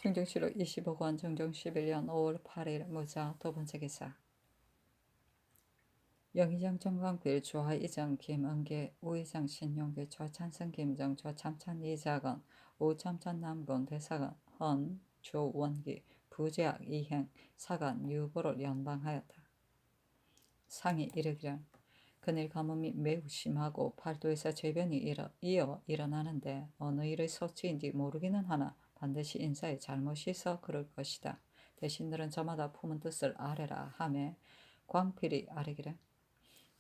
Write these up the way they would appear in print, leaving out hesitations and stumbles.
정정실록 25권 정정 11년 5월 8일 무자 두 번째 기사. 영의정 정광필 주하이정 김은계 우의정 신용규 조찬성 김정 조참찬 이자건 우참찬 남군 대사관 헌 조원기 부재학 이행 사관 유보를 연방하였다. 상이 이르기를 그늘 가뭄이 매우 심하고 팔도에서 재변이 이어 일어나는데 어느 일의 소치인지 모르기는 하나 반드시 인사의 잘못이 있어 그럴 것이다. 대신들은 저마다 품은 뜻을 아뢰라 하매 광필이 아뢰기를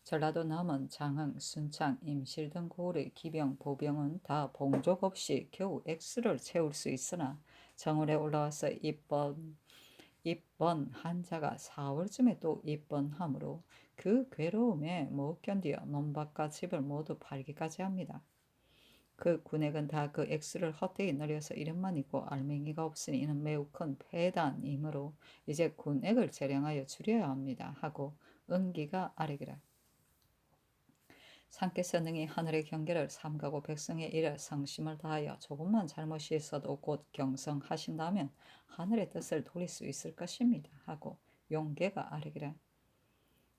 전라도 남원, 장흥, 순창, 임실 등 고을의 기병, 보병은 다 봉족 없이 겨우 X를 채울 수 있으나 정월에 올라와서 입번 한자가 4월쯤에 또 입번하므로 그 괴로움에 못 견디어 논밭과 집을 모두 팔기까지 합니다. 그 군액은 다 그 액수를 헛되이 늘려서 이름만 있고 알맹이가 없으니 이는 매우 큰 폐단이므로 이제 군액을 재량하여 줄여야 합니다. 하고 은기가 아뢰기를 상께서 능히 하늘의 경계를 삼가고 백성의 일에 성심을 다하여 조금만 잘못이 있어도 곧 경성하신다면 하늘의 뜻을 돌릴 수 있을 것입니다. 하고 용계가 아뢰기를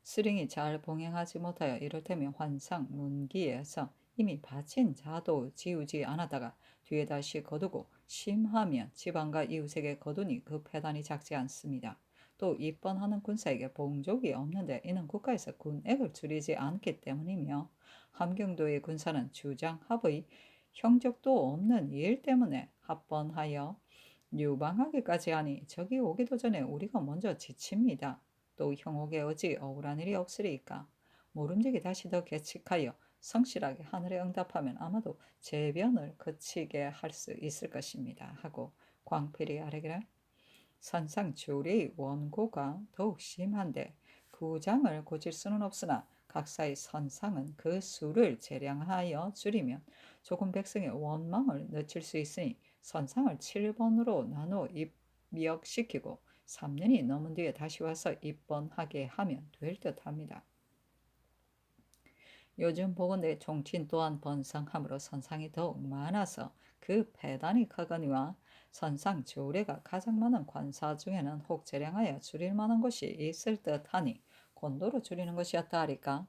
수령이 잘 봉행하지 못하여 이를테면 환상 문기에서 이미 바친 자도 지우지 않았다가 뒤에 다시 거두고 심하면 지방과 이웃에게 거두니 그 패단이 작지 않습니다. 또 입번하는 군사에게 봉족이 없는데 이는 국가에서 군액을 줄이지 않기 때문이며 함경도의 군사는 주장합의 형적도 없는 일 때문에 합번하여 유방하기까지 하니 적이 오기도 전에 우리가 먼저 지칩니다. 또 형옥에 어찌 억울한 일이 없으리까. 모름지기 다시 더 계측하여 성실하게 하늘에 응답하면 아마도 재변을 그치게 할 수 있을 것입니다. 하고 광필이 아뢰기를 선상 조리의 원고가 더욱 심한데 구장을 고칠 수는 없으나 각사의 선상은 그 수를 재량하여 줄이면 조금 백성의 원망을 늦출 수 있으니 선상을 7번으로 나누어 입력시키고 3년이 넘은 뒤에 다시 와서 입번하게 하면 될 듯합니다. 요즘 보건대 종친 또한 번성함으로 선상이 더욱 많아서 그 폐단이 크거니와 선상 조례가 가장 많은 관사 중에는 혹 재량하여 줄일 만한 것이 있을 듯하니 곤도로 줄이는 것이었다 하리까.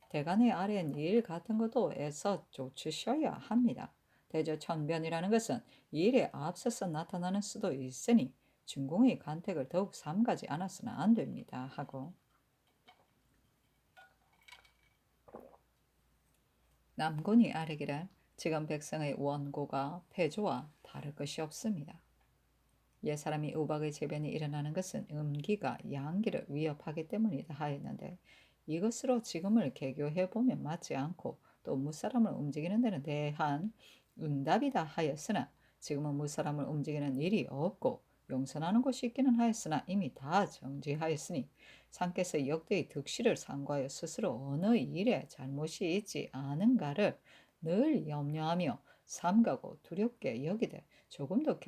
대간의 아래엔 일 같은 것도 애써 쫓으셔야 합니다. 대저 천변이라는 것은 일에 앞서서 나타나는 수도 있으니 중궁의 간택을 더욱 삼가지 않았으나 안 됩니다. 하고 남군이 아뢰기를 지금 백성의 원고가 패조와 다를 것이 없습니다. 옛사람이 우박의 재변이 일어나는 것은 음기가 양기를 위협하기 때문이다 하였는데 이것으로 지금을 개교해보면 맞지 않고 또 무사람을 움직이는 데는 대한 응답이다 하였으나 지금은 무사람을 움직이는 일이 없고 용선하는 곳이 있기는 하였으나 이미 다 정지하였으니 상께서 역대의 득실을 상고하여 스스로 어느 일에 잘못이 있지 않은가를 늘 염려하며 삼가고 두렵게 여기되 조금도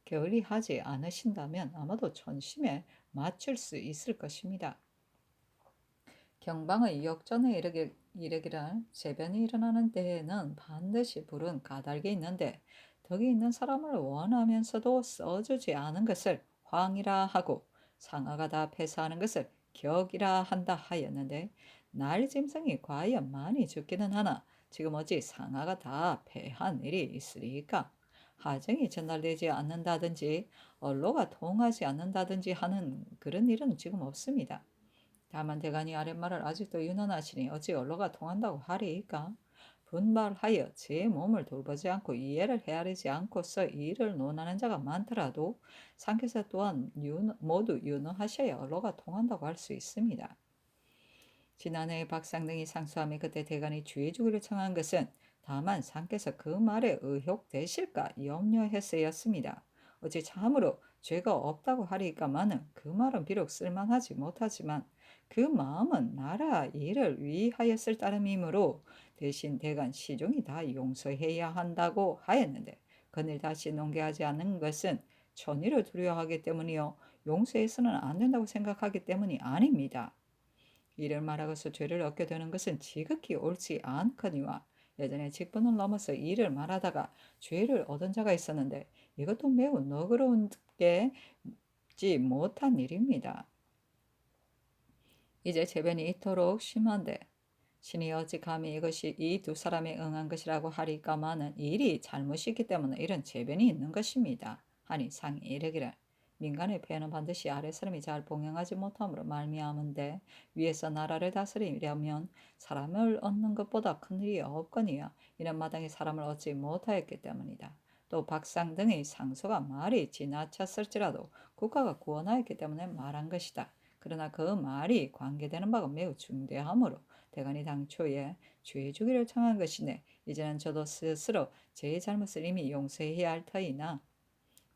게을리하지 않으신다면 아마도 천심에 맞출 수 있을 것입니다. 경방의 역전에 이르기를 재변이 일어나는 데에는 반드시 불은 까닭이 있는데 덕이 있는 사람을 원하면서도 써주지 않은 것을 황이라 하고 상하가 다 패사하는 것을 격이라 한다 하였는데 날짐승이 과연 많이 죽기는 하나 지금 어찌 상하가 다 패한 일이 있으리까? 하정이 전달되지 않는다든지 언로가 통하지 않는다든지 하는 그런 일은 지금 없습니다. 다만 대간이 아랫말을 아직도 윤언하시니 어찌 언로가 통한다고 하리이까? 분발하여 제 몸을 돌보지 않고 이해를 헤아리지 않고서 이를 논하는 자가 많더라도 상께서 또한 모두 윤허하셔야 언로가 통한다고 할 수 있습니다. 지난해 박상등이 상수함에 그때 대간이 주의 주기를 청한 것은 다만 상께서 그 말에 의혹되실까 염려해서였습니다. 어찌 참으로 죄가 없다고 하리까마는 그 말은 비록 쓸만하지 못하지만 그 마음은 나라 일을 위하였을 따름이므로 대신 대간 시종이 다 용서해야 한다고 하였는데 그늘 다시 농계하지 않는 것은 천의를 두려워하기 때문이요 용서해서는 안 된다고 생각하기 때문이 아닙니다. 이를 말하고서 죄를 얻게 되는 것은 지극히 옳지 않거니와 예전에 직분을 넘어서 일을 말하다가 죄를 얻은 자가 있었는데 이것도 매우 너그러운지 못한 일입니다. 이제 재변이 이토록 심한데 신이 어찌 감히 이것이 이 두 사람이 응한 것이라고 하리까마는 일이 잘못이기 때문에 이런 재변이 있는 것입니다. 하니 상이 이르기를 민간의 폐해는 반드시 아래 사람이 잘 봉행하지 못함으로 말미암은데 위에서 나라를 다스리려면 사람을 얻는 것보다 큰 일이 없거니와 이는 마땅히 사람을 얻지 못하였기 때문이다. 또 박상 등의 상소가 말이 지나쳤을지라도 국가가 구원하였기 때문에 말한 것이다. 그러나 그 말이 관계되는 바가 매우 중대하므로 대간이 당초에 죄 주기를 청한 것이네. 이제는 저도 스스로 제 잘못을 이미 용서해야 할 터이나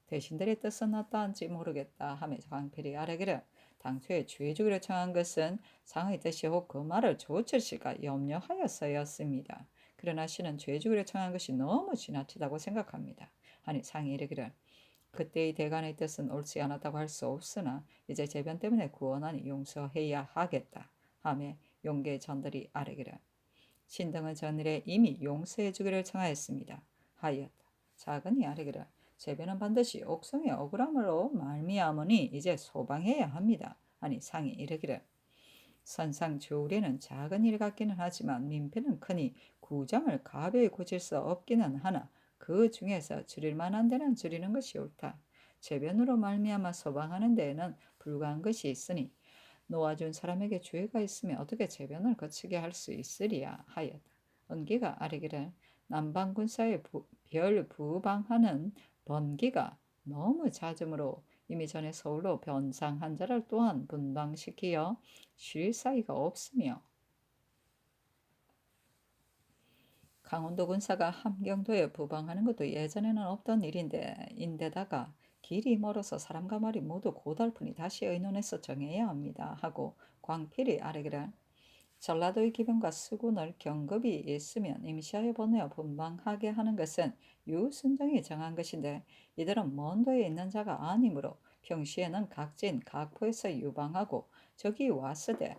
대신들의 뜻은 어떠한지 모르겠다 하며 광필이 아뢰기를 당초에 죄 주기를 청한 것은 상의 뜻이 혹 그 말을 조치실까 염려하였어였습니다. 그러나 신은 죄 주기를 청한 것이 너무 지나치다고 생각합니다. 하니 상이 이르기를 그때의 대간의 뜻은 옳지 않았다고 할 수 없으나 이제 재변 때문에 구원하니 용서해야 하겠다 하며 용계 전들이 아뢰기를 신등은 전일에 이미 용서해 주기를 청하였습니다. 하였다. 작은이 아뢰기를 재변은 반드시 옥성의 억울함으로 말미암으니 이제 소방해야 합니다. 아니 상이 이르기를 선상 조울에는 작은 일 같기는 하지만 민폐는 크니 구정을 가벼이 고칠 수 없기는 하나 그 중에서 줄일 만한 데는 줄이는 것이 옳다. 재변으로 말미암아 소방하는 데에는 불가한 것이 있으니 놓아준 사람에게 죄가 있으면 어떻게 재변을 거치게 할 수 있으리야 하였다. 은기가 아뢰기를 남방군사의 별 부방하는 번기가 너무 잦으므로 이미 전에 서울로 변상한 자를 또한 분방시키어 쉴 사이가 없으며 강원도 군사가 함경도에 부방하는 것도 예전에는 없던 일인데 인데다가 길이 멀어서 사람과 말이 모두 고달프니 다시 의논해서 정해야 합니다 하고 광필이 아뢰기를 전라도의 기병과 수군을 경급이 있으면 임시하여 보내어 분방하게 하는 것은 유순정이 정한 것인데 이들은 먼 도에 있는 자가 아니므로 평시에는 각진 각포에서 유방하고 적이 왔으되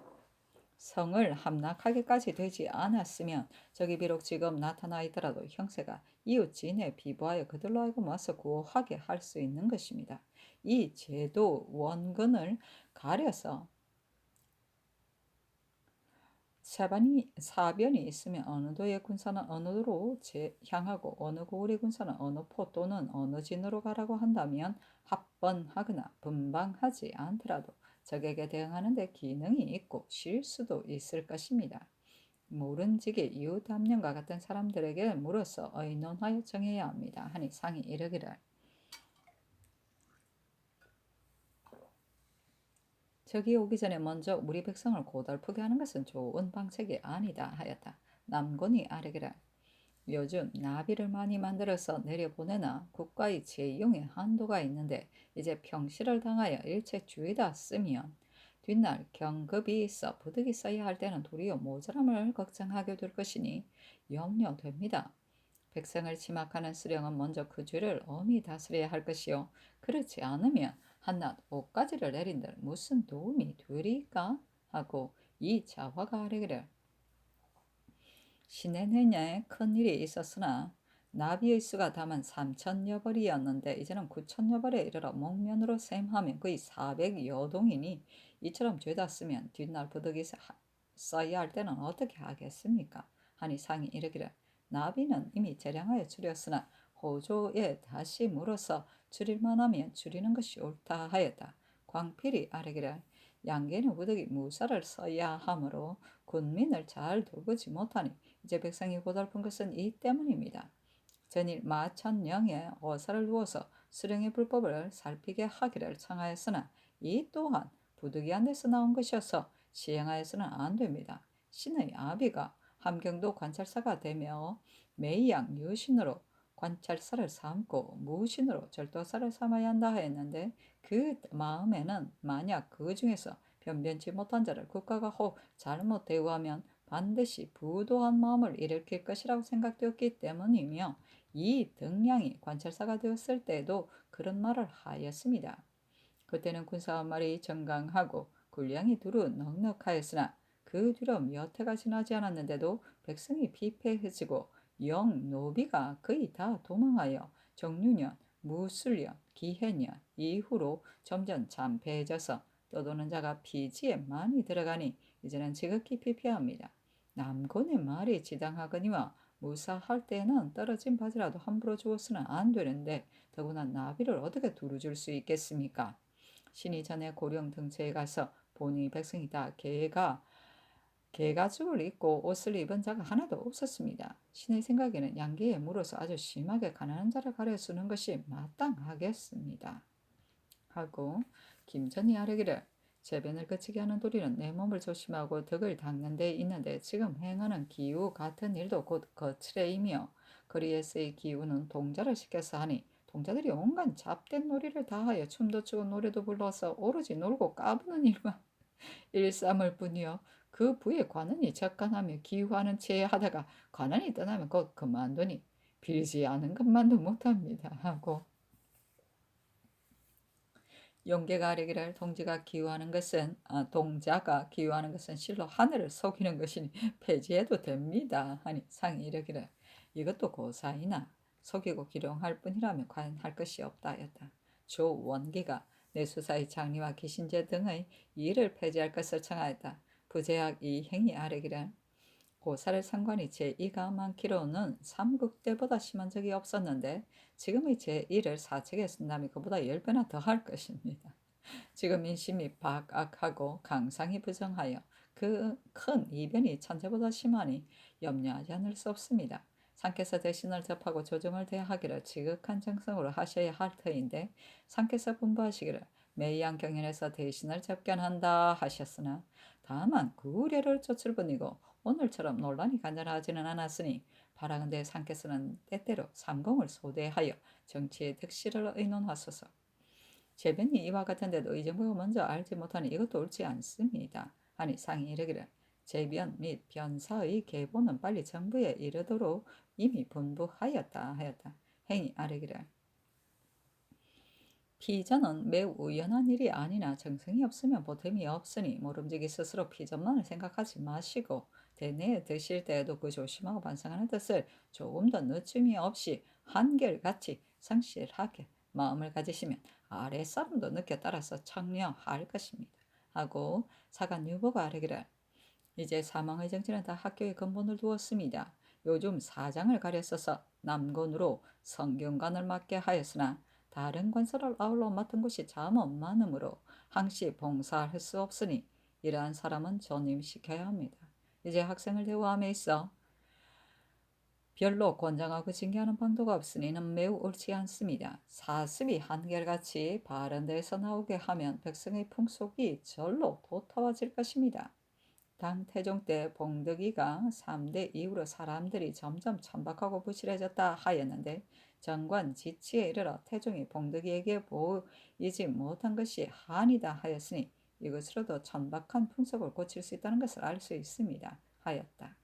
성을 함락하기까지 되지 않았으면 적이 비록 지금 나타나 있더라도 형세가 이웃 진에 비보하여 그들로 하여금 와서 구하게 할 수 있는 것입니다. 이 제도 원근을 가려서 사변이 있으면 어느 도의 군사는 어느 도로 향하고 어느 고을의 군사는 어느 포 또는 어느 진으로 가라고 한다면 합번하거나 분방하지 않더라도 적에게 대응하는 데 기능이 있고 실수도 있을 것입니다. 모른지기 이웃 함령과 같은 사람들에게 물어서 의논하여 정해야 합니다. 하니 상이 이르기를 적이 오기 전에 먼저 우리 백성을 고달프게 하는 것은 좋은 방책이 아니다 하였다. 남곤이 아뢰기를 요즘 나비를 많이 만들어서 내려보내나 국가의 재용에 한도가 있는데 이제 평시를 당하여 일체 주의다 쓰면 뒷날 경급이 있어 부득이 써야 할 때는 도리어 모자람을 걱정하게 될 것이니 염려됩니다. 백성을 침학하는 수령은 먼저 그 죄를 엄히 다스려야 할 것이요 그렇지 않으면 한낱 옷가지를 내린들 무슨 도움이 되리까 하고 이 자화가 아뢰기를 신의 내년에 큰 일이 있었으나 나비의 수가 다만 3천여 벌이었는데 이제는 9천여 벌에 이르러 목면으로 셈하면 거의 400여 동이니 이처럼 죄다 쓰면 뒷날 부득이 써야 할 때는 어떻게 하겠습니까? 하니 상이 이르기를 나비는 이미 재량하여 줄였으나 호조에 다시 물어서 줄일 만하면 줄이는 것이 옳다 하였다. 광필이 아뢰기를 양계는 부득이 무사를 써야 하므로 군민을 잘 돌보지 못하니 이제 백성이 고달픈 것은 이 때문입니다. 전일 마천령에 어사를 두어서 수령의 불법을 살피게 하기를 청하였으나 이 또한 부득이한 데서 나온 것이어서 시행하여서는 안 됩니다. 신의 아비가 함경도 관찰사가 되며 매양 유신으로 관찰사를 삼고 무신으로 절도사를 삼아야 한다 하였는데 그 마음에는 만약 그 중에서 변변치 못한 자를 국가가 혹 잘못 대우하면 반드시 부도한 마음을 일으킬 것이라고 생각되었기 때문이며 이 등량이 관찰사가 되었을 때에도 그런 말을 하였습니다. 그때는 군사 한 마리 정강하고 군량이 두루 넉넉하였으나 그 뒤로 몇 해가 지나지 않았는데도 백성이 피폐해지고 영 노비가 거의 다 도망하여 정유년 무술년, 기해년 이후로 점점 잠패해져서 떠도는 자가 피지에 많이 들어가니 이제는 지극히 피폐합니다. 남곤의 말이 지당하거니와 무사할 때에는 떨어진 바지라도 함부로 주어서는 안 되는데 더구나 나비를 어떻게 두루 줄 수 있겠습니까? 신이 전에 고령 등처에 가서 보니 백성이 다 개가죽을 입고 옷을 입은 자가 하나도 없었습니다. 신의 생각에는 양계에 물어서 아주 심하게 가난한 자를 가려쓰는 것이 마땅하겠습니다. 하고 김전이 아뢰기를 재변을 그치게 하는 도리는 내 몸을 조심하고 덕을 닦는 데 있는데 지금 행하는 기우 같은 일도 곧 거칠애이며 거리에서의 기우는 동자를 시켜서 하니 동자들이 온갖 잡된 놀이를 다하여 춤도 추고 노래도 불러서 오로지 놀고 까부는 일만 일삼을 뿐이요. 그 부에 관원이 적간하며 기우하는 채 하다가 관원이 떠나면 곧 그만두니 빌지 않은 것만도 못합니다. 하고 용계가 아뢰기를 동자가 기우하는 것은 실로 하늘을 속이는 것이니 폐지해도 됩니다. 하니 상이 이르기를 이것도 고사이나 속이고 기룡할 뿐이라면 과연 할 것이 없다 하였다. 조원기가 내수사의 장리와 기신제 등의 이를 폐지할 것을 청하였다. 부제학 이행이 아뢰기를 고사를 상관이 제2가 많기로는 삼국때보다 심한 적이 없었는데 지금의 제1을 사책에 쓴다면 그보다 10배나 더 할 것입니다. 지금 인심이 박악하고 강상이 부정하여 그 큰 이변이 천재보다 심하니 염려하지 않을 수 없습니다. 상께서 대신을 접하고 조정을 대하기를 지극한 정성으로 하셔야 할 터인데 상께서 분부하시기를 매양 경연에서 대신을 접견한다 하셨으나 다만 그 우려를 쫓을 뿐이고 오늘처럼 논란이 간절하지는 않았으니 바라건대 상께서는 때때로 삼공을 소대하여 정치의 득실을 의논하소서. 재변이 이와 같은데도 의정부가 먼저 알지 못하니 이것도 옳지 않습니다. 하니 상이 이르기를 재변 및 변사의 계보는 빨리 정부에 이르도록 이미 분부하였다 하였다. 행이 아뢰기를 피전은 매우 우연한 일이 아니나 정성이 없으면 보탬이 없으니 모름지기 스스로 피전만을 생각하지 마시고 대내에 드실 때에도 그 조심하고 반성하는 뜻을 조금 더 늦춤이 없이 한결같이 성실하게 마음을 가지시면 아랫사람도 늦게 따라서 청려할 것입니다. 하고 사간 유보가 아뢰기를 이제 사망의 정치는 다 학교의 근본을 두었습니다. 요즘 사장을 가렸어서 남건으로 성균관을 맡게 하였으나 다른 관서를 아울러 맡은 곳이 참 많으므로 항시 봉사할 수 없으니 이러한 사람은 전임시켜야 합니다. 이제 학생을 대우함에 있어 별로 권장하고 징계하는 방도가 없으니 이는 매우 옳지 않습니다. 사습이 한결같이 바른 데에서 나오게 하면 백성의 풍속이 절로 도타와질 것입니다. 당 태종 때 봉덕이가 3대 이후로 사람들이 점점 천박하고 부실해졌다 하였는데 정관 지치에 이르러 태종이 봉덕이에게 보이지 못한 것이 한이다 하였으니 이것으로도 천박한 풍속을 고칠 수 있다는 것을 알 수 있습니다. 하였다.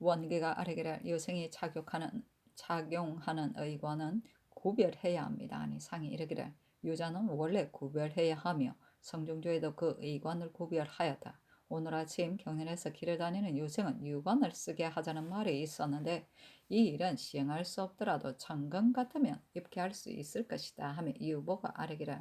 원기가 아뢰기를 여생이 착용하는 의관은 구별해야 합니다. 아니 상이 이르기를 유자는 원래 구별해야 하며 성중조에도 그 의관을 구별하였다. 오늘 아침 경연에서 길을 다니는 유생은 유관을 쓰게 하자는 말이 있었는데 이 일은 시행할 수 없더라도 천금 같으면 입게 할 수 있을 것이다 하며 유보가 아뢰기를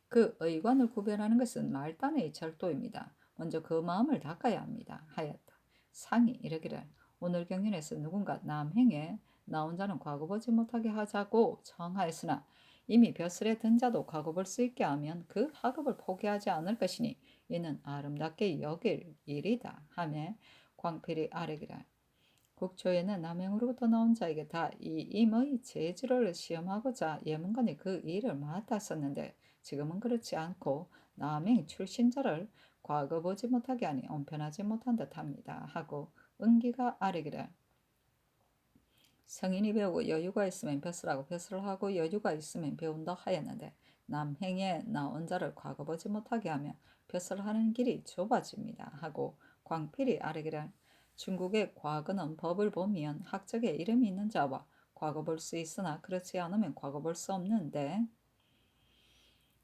그 의관을 구별하는 것은 말단의 절도입니다. 먼저 그 마음을 닦아야 합니다. 하였다. 상이 이르기를 오늘 경연에서 누군가 남행에 나온 자는 과거 보지 못하게 하자고 청하였으나 이미 벼슬에 든 자도 과거 볼 수 있게 하면 그 학업을 포기하지 않을 것이니 이는 아름답게 여길 일이다. 하며 광필이 아뢰기를 국초에는 남행으로부터 나온 자에게 다 이 임의 재주를 시험하고자 예문관이 그 일을 맡았었는데 지금은 그렇지 않고 남행 출신자를 과거 보지 못하게 하니 온편하지 못한 듯합니다. 하고 은기가 아뢰기를 성인이 배우고 여유가 있으면 벼슬하고 벼슬을 하고 여유가 있으면 배운다 하였는데 남행에 나온 자를 과거 보지 못하게 하며 벼슬하는 길이 좁아집니다. 하고 광필이 아뢰기를 중국의 과거는 법을 보면 학적에 이름이 있는 자와 과거 볼 수 있으나 그렇지 않으면 과거 볼 수 없는데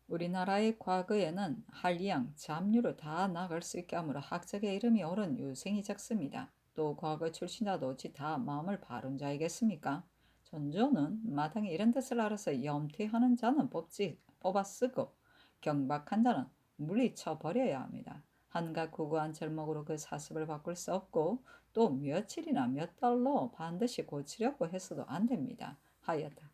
우리나라의 과거에는 한량, 잡류를 다 나갈 수 있게 하므로 학적에 이름이 옳은 유생이 적습니다. 또 과거 출신자도 어찌 다 마음을 바른 자이겠습니까? 전조는 마땅히 이런 뜻을 알아서 염퇴하는 자는 뽑아 쓰고 경박한 자는 물리쳐 버려야 합니다. 한갓 구구한 절목으로 그 사습을 바꿀 수 없고 또 며칠이나 몇 달로 반드시 고치려고 해서도 안 됩니다. 하였다.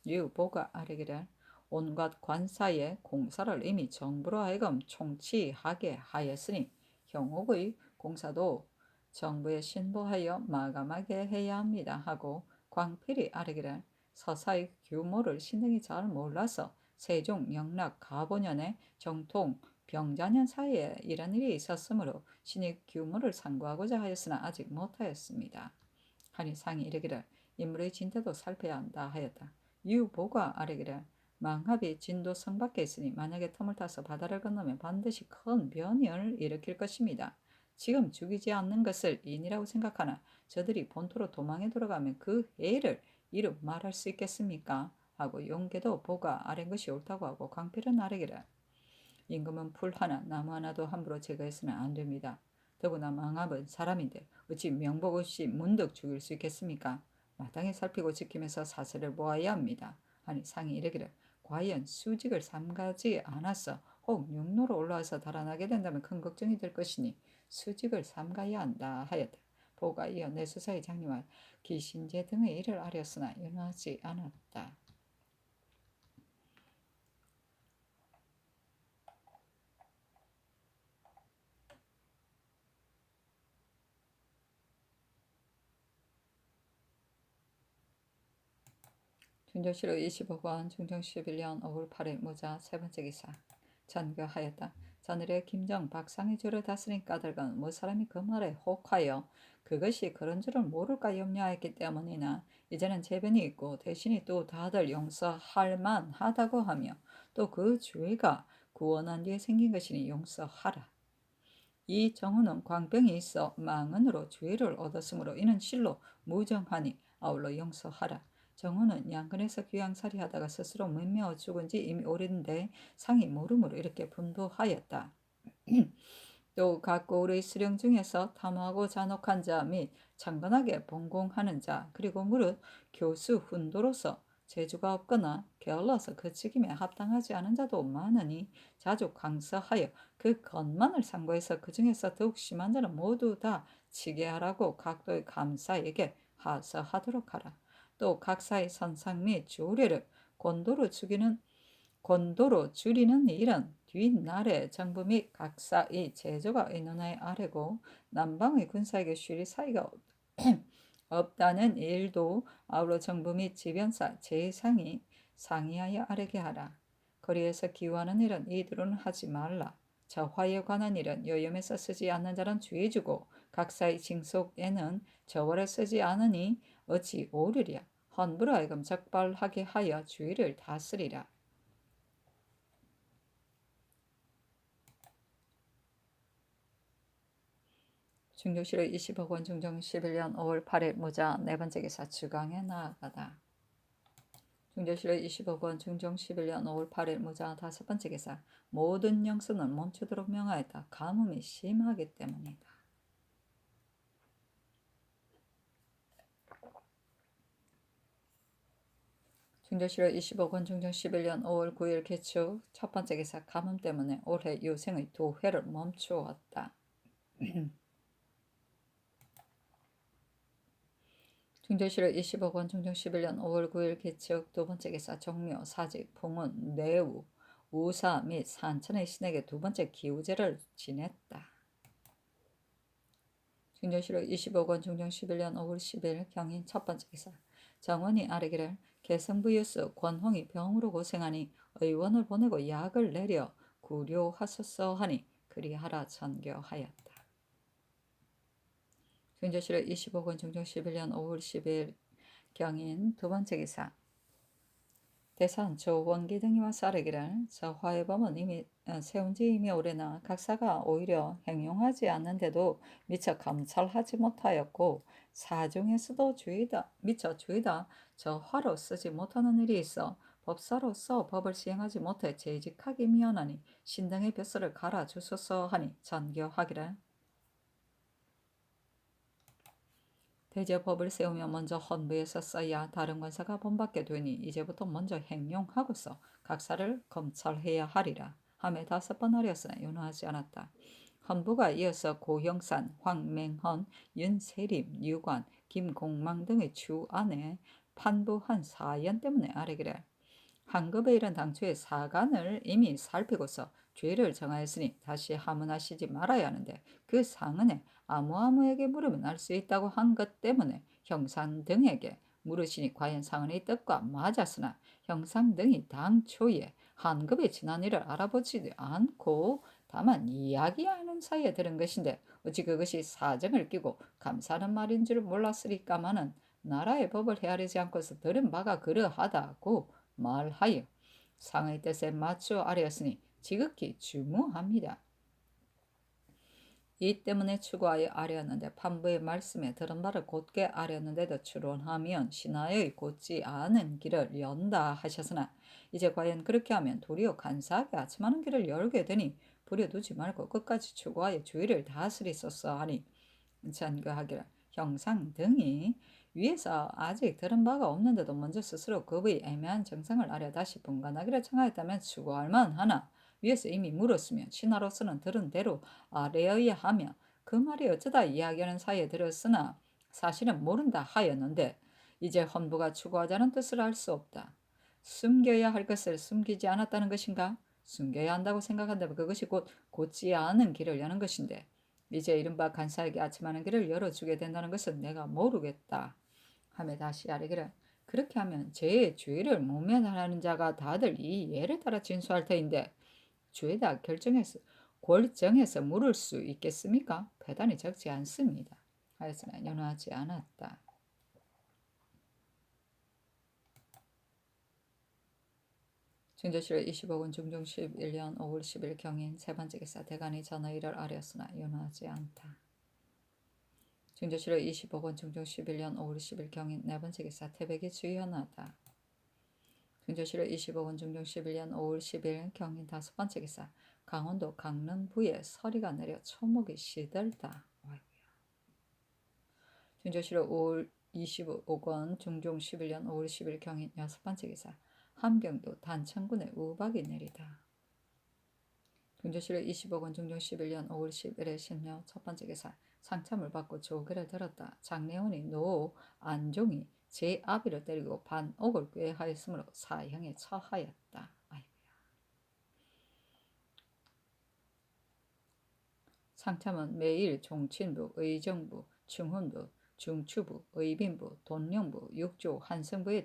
유보가 아뢰기를 온갖 관사의 공사를 이미 정부로 하여금 총치하게 하였으니 형옥의 공사도 정부에 신고하여 마감하게 해야 합니다 하고 광필이 아뢰기를 서사의 규모를 신등이 잘 몰라서 세종 영락 가보년에 정통 병자년 사이에 이런 일이 있었으므로 신이 규모를 상고하고자 하였으나 아직 못하였습니다. 하니 상이 이르기를 인물의 진태도 살펴야 한다 하였다. 유보가 아뢰기를 망합이 진도성 밖에 있으니 만약에 틈을 타서 바다를 건너면 반드시 큰 변이를 일으킬 것입니다. 지금 죽이지 않는 것을 인이라고 생각하나 저들이 본토로 도망해 들어가면 그 해를 이루 말할 수 있겠습니까? 하고 용계도 보가 아뢰는 것이 옳다고 하고 광필은 아뢰기를 임금은 풀 하나 나무 하나도 함부로 제거해서는 안 됩니다. 더구나 망합은 사람인데 어찌 명복 없이 문득 죽일 수 있겠습니까? 마땅히 살피고 지키면서 사슬을 모아야 합니다. 아니 상이 이르기를 과연 수직을 삼가지 않았어 혹 육로로 올라와서 달아나게 된다면 큰 걱정이 될 것이니 수직을 삼가야 한다 하였다. 보가 이어 내수사의 장님과 기신제 등의 일을 아뢰었으나 연하지 않았다. 중조실로 25권 중종 11년 5월 8일 무자 세 번째 기사 전교하였다. 전일에 김정 박상의 주를 다스린 까닭은 무사람이 그 말에 혹하여 그것이 그런 줄을 모를까 염려하였기 때문이나 이제는 재변이 있고 대신이 또 다들 용서할 만하다고 하며 또 그 죄가 구원한 뒤에 생긴 것이니 용서하라. 이 정우는 광병이 있어 망언으로 죄를 얻었으므로 이는 실로 무정하니 아울러 용서하라. 정우는 양근에서 귀양살이 하다가 스스로 문매어 죽은 지 이미 오래인데 상이 모름으로 이렇게 분부하였다. 또 각 고을의 수령 중에서 탐하고 잔혹한 자 및 창건하게 봉공하는 자 그리고 무릇 교수 훈도로서 재주가 없거나 게을러서 그 직임에 합당하지 않은 자도 많으니 자주 강서하여 그 것만을 상고해서 그 중에서 더욱 심한 자는 모두 다 치게 하라고 각도의 감사에게 하서하도록 하라. 또 각사의 선상 및 조례를 권도로 줄이는 일은 뒷날에 정부 및 각사의 제조가 의논하여 아래고 남방의 군사에게 쉬리 사이가 없다는 일도 아울러 정부 및 지변사 제상이 상의하여 아래게 하라. 거리에서 기우하는 일은 이들은 하지 말라. 저화에 관한 일은 여염에서 쓰지 않는 자는 주의 주고 각사의 징속에는 저월에 쓰지 않으니 어찌 오르랴. 헌부로 하여금 적발하게 하여 주의를 다스리라. 중조실로 20억 원 중종 11년 5월 8일 무자 네 번째 기사 주강에 나아가다. 중조실로 20억 원 중종 11년 5월 8일 무자 다섯 번째 기사 모든 영수는 멈추도록 명하였다. 가뭄이 심하기 때문이다. 중조실로 20억 원 중종 11년 5월 9일 개축 첫 번째 기사 가뭄 때문에 올해 유생의 두 회를 멈추었다. 중조실로 20억 원 중종 11년 5월 9일 개축 두 번째 기사 정묘, 사직, 풍운, 뇌우, 우사 및 산천의 신에게 두 번째 기우제를 지냈다. 중조실로 20억 원 중종 11년 5월 10일 경인 첫 번째 기사 정원이 아뢰기를 개성부유수 권홍이 병으로 고생하니 의원을 보내고 약을 내려 구료하소서 하니 그리하라 전교하였다. 중조실로 25억 원 중종 11년 5월 10일 경인 두 번째 기사 대산 조원기 등이 와서 아뢰기를 저 화해범은 이미 세운 지 이미 오래나 각사가 오히려 행용하지 않는데도 미처 감찰하지 못하였고 사중에서도 미처 주의다 저 화로 쓰지 못하는 일이 있어 법사로서 법을 시행하지 못해 재직하기 미안하니 신등의 벼슬을 갈아주소서 하니 전교하기를 대제법을 세우며 먼저 헌부에서 써야 다른 권사가 본받게 되니 이제부터 먼저 행용하고서 각사를 검찰해야 하리라 하며 5번 하렸으나 윤호하지 않았다. 헌부가 이어서 고형산, 황맹헌, 윤세림, 유관, 김공망 등의 주안에 판부한 사연 때문에 아뢰기를 한급에 이른 당초에 사간을 이미 살피고서 죄를 정하였으니 다시 하문하시지 말아야 하는데 그 상은에 아무에게 물으면 알 수 있다고 한 것 때문에 형상 등에게 물으시니 과연 상은의 뜻과 맞았으나 형상 등이 당초에 한급에 지난 일을 알아보지도 않고 다만 이야기하는 사이에 들은 것인데 어찌 그것이 사정을 끼고 감사하는 말인 줄 몰랐으리까마는 나라의 법을 헤아리지 않고서 들은 바가 그러하다고 말하여 상의 뜻에 맞추어 아뢰었으니 지극히 주무합니다. 이 때문에 추구하여 아뢰었는데 판부의 말씀에 들은 바를 곧게 아뢰었는데도 추론하면 신하의 곧지 않은 길을 연다 하셨으나 이제 과연 그렇게 하면 도리어 간사하게 아첨하는 길을 열게 되니 부려두지 말고 끝까지 추구하여 주의를 다스리소서 하니 전교하기를 형상 등이 위에서 아직 들은 바가 없는데도 먼저 스스로 급의 애매한 정상을 아려 다시 분간하기를 청하였다면 추구할 만하나 위에서 이미 물었으면 신하로서는 들은 대로 아뢰어야 하며 그 말이 어쩌다 이야기하는 사이에 들었으나 사실은 모른다 하였는데 이제 헌부가 추구하자는 뜻을 알 수 없다. 숨겨야 할 것을 숨기지 않았다는 것인가? 숨겨야 한다고 생각한다면 그것이 곧 곧지 않은 길을 여는 것인데 이제 이른바 간사에게 아침하는 길을 열어주게 된다는 것은 내가 모르겠다 하며 다시 아뢰기를 그렇게 하면 죄의 죄를 모면하는 자가 다들 이 예를 따라 진수할 터인데 죄다 골정해서 물을 수 있겠습니까? 배단이 적지 않습니다. 하였으나 연호하지 않았다. 중조실 25군 중종 11년 5월 10일 경인 세 번째 기사 대간이 전의를 아뢰었으나 연호하지 않다. 중조실로 25권 중종 11년 5월 10일 경인 네 번째 기사 태백이 주연하다. 중조실로 25권 중종 11년 5월 10일 경인 다섯 번째 기사 강원도 강릉부에 서리가 내려 초목이 시들다. 중조실로 5월 25권 중종 11년 5월 10일 경인 여섯 번째 기사 함경도 단천군에 우박이 내리다. 중조실로 25권 중종 11년 5월 10일에 신묘 첫 번째 기사 상참을 받고 조계를 들었다. 장례원이 노 안종이 제 아비를 때리고 반옥을 꾀하였으므로 사형에 처하였다. 아이고야. 상참은 매일 종친부, 의정부, 충훈부, 중추부, 의빈부, 돈령부, 육조, 한성부의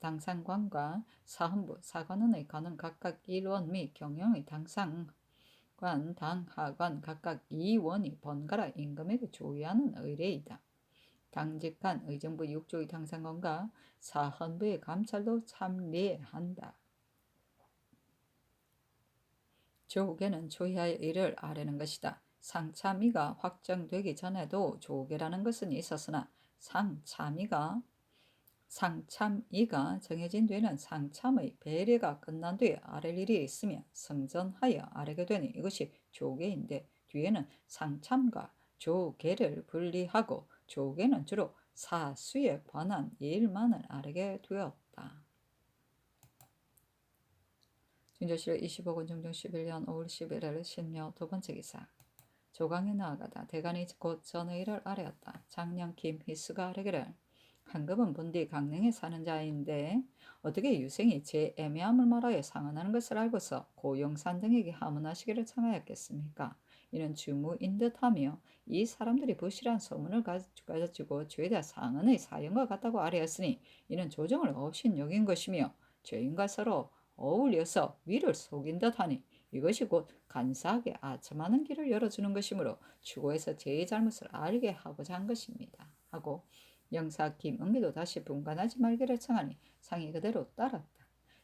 당상관과 사헌부, 사관원의 관은 각각 1원 및 경영의 당상관, 당하관 각각 2원이 번갈아 임금에게 조위하는 의례이다. 당직한 의정부 6조의 당상관과 사헌부의 감찰도 참례한다. 조계는 조희하의 일을 아뢰는 것이다. 상참위가 확정되기 전에도 조계라는 것은 있었으나 상참위가 정해진 뒤에는 상참의 배례가 끝난 뒤에 아랠 일이 있으며 성전하여 아뢰게 되니 이것이 조계인데 뒤에는 상참과 조계를 분리하고 조계는 주로 사수에 관한 일만을 아뢰게 되었다. 중조실 25권 중종 11년 5월 11일 신묘 두 번째 기사 조강에 나아가다 대간이 곧 전의를 아뢰었다. 장령 김희수가 아뢰기를 한급은 본디 강릉에 사는 자인데 어떻게 유생이 제 애매함을 말하여 상언하는 것을 알고서 고용산 등에게 하문하시기를 청하였겠습니까? 이는 주무인 듯하며 이 사람들이 부실한 소문을 가지고 죄다 상언의 사연과 같다고 아뢰었으니 이는 조정을 없인 여긴 것이며 죄인과 서로 어울려서 위를 속인 듯하니 이것이 곧 간사하게 아첨하는 길을 열어주는 것이므로 추구해서 제 잘못을 알게 하고자 한 것입니다. 하고 영사 김은미도 다시 분간하지 말기를 청하니 상이 그대로 따랐다.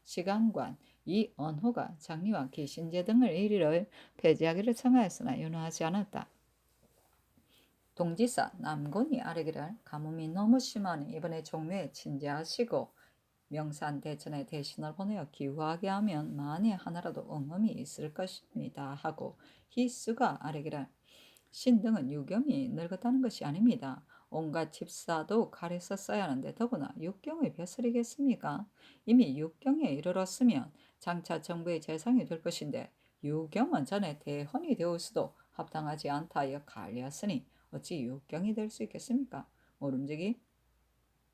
시간관 이언호가 장리와 기신제 등을 일일을 폐지하기를 청하였으나 윤호하지 않았다. 동지사 남곤이 아뢰기를 가뭄이 너무 심하니 이번에 종묘에 친제하시고 명산 대천에 대신을 보내어 기후하게 하면 만에 하나라도 응음이 있을 것입니다. 하고 희수가 아뢰기를 신등은 유경이 늙었다는 것이 아닙니다. 온갖 집사도 칼에서 써야 하는데 더구나 육경의 벼슬이겠습니까? 이미 육경에 이르렀으면 장차 정부의 재상이 될 것인데 유경은 전에 대헌이 되을 수도 합당하지 않다 하여 갈렸으니 어찌 육경이 될 수 있겠습니까? 모름지기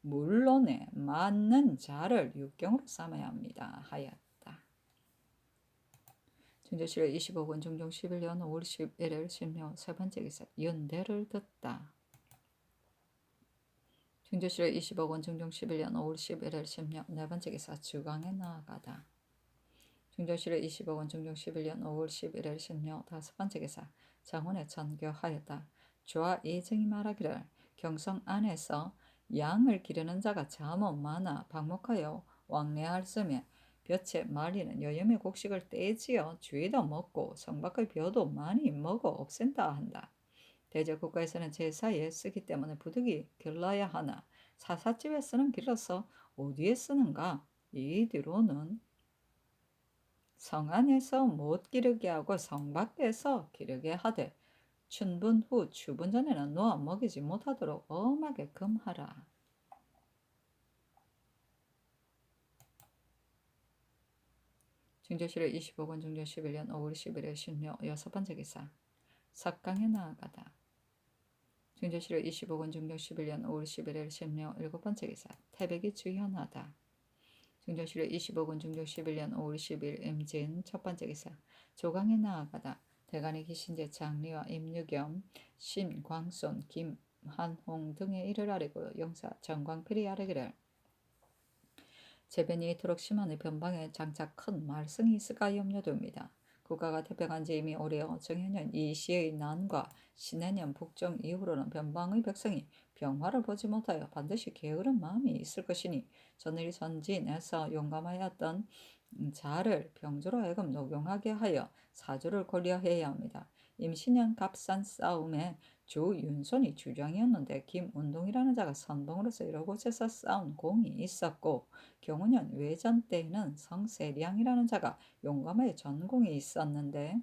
물론에 맞는 자를 육경으로 삼아야 합니다. 하였다. 중조실에 25권 중종 11년 5월 11일 신묘 세 번째 기사 연대를 듣다. 중조실에 25권 중종 11년 5월 11일 신묘 네 번째 기사 주강에 나아가다. 중조실에 25권 중종 11년 5월 11일 신묘 다섯 번째 기사 장원에 전교하였다. 조와 이증이 말하기를 경성 안에서 양을 기르는 자가 잠언 많아 방목하여 왕래할쓰며 볕에 말리는 여염의 곡식을 떼지어 주위도 먹고 성밖의 벼도 많이 먹어 없앤다 한다. 대저 국가에서는 제사에 쓰기 때문에 부득이 길러야 하나 사사집에 쓰는 길러서 어디에 쓰는가? 이 뒤로는 성 안에서 못 기르게 하고 성 밖에서 기르게 하되 춘분 후 추분 전에는 놓아 먹이지 못하도록 엄하게 금하라. 중조실에 25권 중조 11년 5월 11일 신묘 여섯 번째 기사 석강에 나아가다. 중조실에 25권 중조 11년 5월 11일 신묘 일곱 번째 기사 태백이 주현하다. 중조실에 25권 중조 11년 5월 10일 임진 첫 번째 기사 조강에 나아가다. 대간의 기신제 장리와 임유겸, 신광손, 김한홍 등의 이를 아뢰고 영사 정광필이 아뢰기를 재변이 이토록 심한 변방에 장차 큰 말썽이 있을까 염려됩니다. 국가가 태평한 지 이미 오래여 정해년 이 시의 난과 신해년 북정 이후로는 변방의 백성이 병화를 보지 못하여 반드시 게으른 마음이 있을 것이니 전일 전진에서 용감하였던 자를 병조로 하여금 녹용하게 하여 사주를 권리해야 합니다. 임신년 갑산 싸움에 조윤손이 주장이었는데 김운동이라는 자가 선봉으로서 여러 곳에서 싸운 공이 있었고 경운년 외전 때에는 성세량이라는 자가 용감하여 전공이 있었는데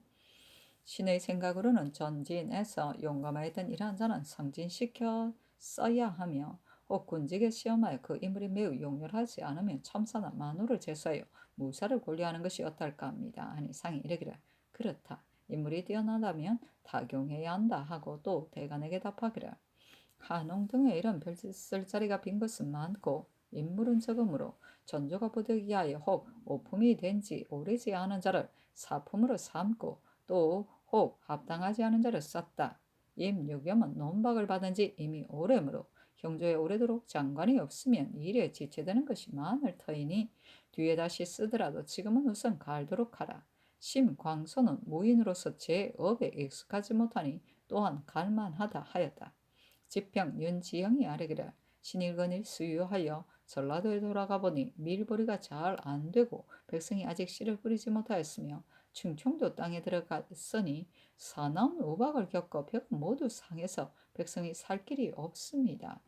신의 생각으로는 전진에서 용감하였던 이러한 자는 성진시켜 써야 하며 혹 군직에 시험하여 그 인물이 매우 용렬하지 않으면 첨사나 만호를 제수하여 무사를 권리하는 것이 어떨까 합니다. 하니 상이 이르기를 그렇다. 인물이 뛰어나다면 타경해야 한다 하고 또 대간에게 답하기를 한홍 등의 이런 별쓸 자리가 빈 것은 많고 인물은 적으므로 전조가 부득이하여 혹 오품이 된 지 오래지 않은 자를 사품으로 삼고 또 혹 합당하지 않은 자를 썼다. 임유겸은 논박을 받은 지 이미 오래므로 형조에 오래도록 장관이 없으면 일에 지체되는 것이 많을 터이니 뒤에 다시 쓰더라도 지금은 우선 갈도록 하라. 심광소는 무인으로서 제 업에 익숙하지 못하니 또한 갈만하다 하였다. 지평 윤지영이 아뢰기를 신일건일 수유하여 전라도에 돌아가 보니 밀보리가 잘 안되고 백성이 아직 씨를 뿌리지 못하였으며 충청도 땅에 들어갔으니 사나운 우박을 겪어 벽 모두 상해서 백성이 살 길이 없습니다.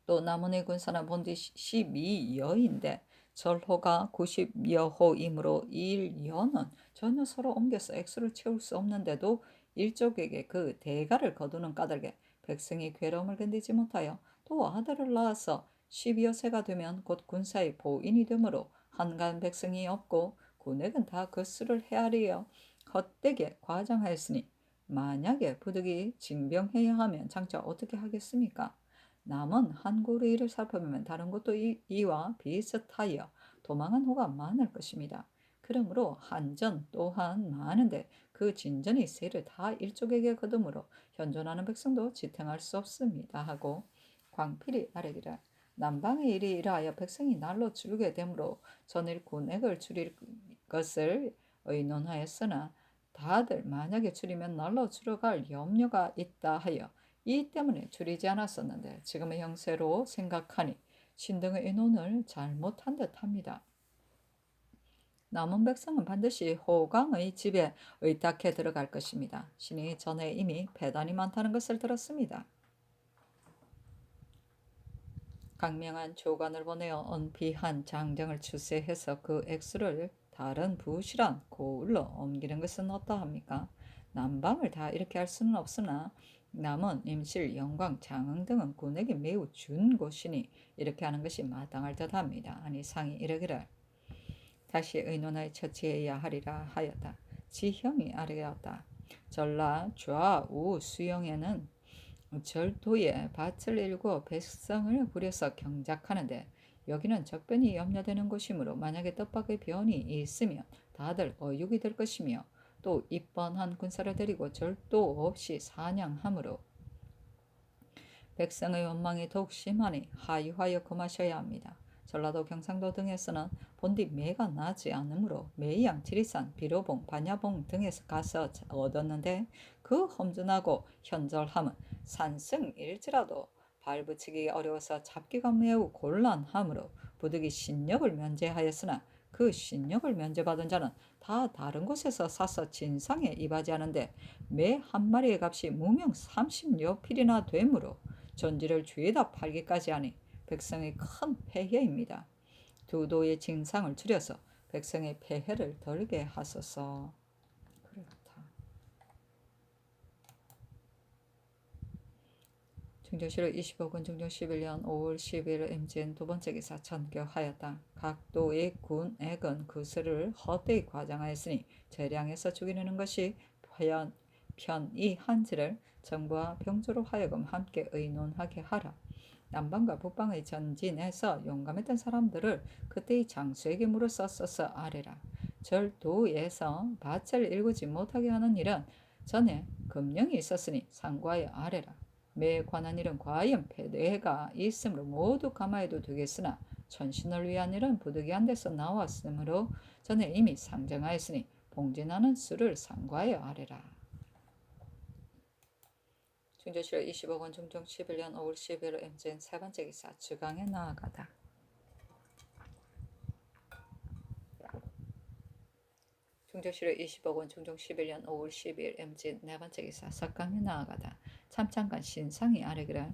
또 남원의 군사는 본디 12여인데 절호가 90여호이므로 1여는 전혀 서로 옮겨서 액수를 채울 수 없는데도 일족에게 그 대가를 거두는 까닭에 백성이 괴로움을 견디지 못하여 또 아들을 낳아서 12여세가 되면 곧 군사의 보인이 되므로 한간 백성이 없고 군액은 다 그 수를 헤아리어 헛되게 과장하였으니 만약에 부득이 징병해야 하면 장차 어떻게 하겠습니까? 남은 한국의 일을 살펴보면 다른 것도 이와 비슷하여 도망한 호가 많을 것입니다. 그러므로 한전 또한 많은데 그 진전이 세를 다 일족에게 거두므로 현존하는 백성도 지탱할 수 없습니다 하고 광필이 아뢰기를 남방의 일이 이러하여 백성이 날로 줄게 되므로 전일 군액을 줄일 것을 의논하였으나 다들 만약에 줄이면 날로 줄어갈 염려가 있다 하여 이 때문에 줄이지 않았었는데 지금의 형세로 생각하니 신등의 의논을 잘못한 듯합니다. 남은 백성은 반드시 호강의 집에 의탁해 들어갈 것입니다. 신이 전에 이미 배단이 많다는 것을 들었습니다. 강명한 조관을 보내어 언비한 장정을 출세해서 그 액수를 다른 부실한 고을로 옮기는 것은 어떠합니까? 남방을 다 이렇게 할 수는 없으나 남원, 임실, 영광, 장흥 등은 군에게 매우 준 곳이니 이렇게 하는 것이 마땅할 듯합니다. 아니 상이 이르기를 다시 의논하여 처치해야 하리라 하였다. 지형이 아래였다. 전라 좌우 수영에는 절도에 밭을 일고 백성을 부려서 경작하는데 여기는 적변이 염려되는 곳이므로 만약에 뜻밖의 변이 있으면 다들 어육이 될 것이며 또 입번한 군사를 데리고 절도 없이 사냥하므로 백성의 원망이 더욱 심하니 하유하여 금하셔야 합니다. 전라도 경상도 등에서는 본디 매가 나지 않으므로 매양, 지리산, 비료봉, 반야봉 등에서 가서 얻었는데 그 험준하고 현절함은 산승일지라도 발붙이기 어려워서 잡기가 매우 곤란하므로 부득이 신력을 면제하였으나 그 신력을 면제받은 자는 다 다른 곳에서 사서 진상에 이바지하는데 매 한 마리의 값이 무명 30여 필이나 되므로 전지를 주에다 팔기까지 하니 백성의 큰 폐해입니다. 두 도의 징상을 줄여서 백성의 폐해를 덜게 하소서. 그렇다. 중정실로 25군 중정 11년 5월 10일 임진 두 번째 기사 전교하였다. 각 도의 군액은 그 수를 헛되이 과장하였으니 재량에서 죽이려는 것이 편이한지를 정부와 병조로 하여금 함께 의논하게 하라. 남방과 북방의 전진에서 용감했던 사람들을 그때의 장수에게 물어 썼어서 아래라. 절도에서 밭을 일구지 못하게 하는 일은 전에 금령이 있었으니 상과에 아래라. 매에 관한 일은 과연 폐대가 있으므로 모두 감화해도 되겠으나 천신을 위한 일은 부득이한 데서 나왔으므로 전에 이미 상정하였으니 봉진하는 수를 상과에 아래라. 중조실로 25권 중종 11년 5월 11일 임진 세 번째 기사 주강에 나아가다. 중조실로 25권 중종 11년 5월 12일 임진 네 번째 기사 석강에 나아가다. 참창간 신상이 아래기를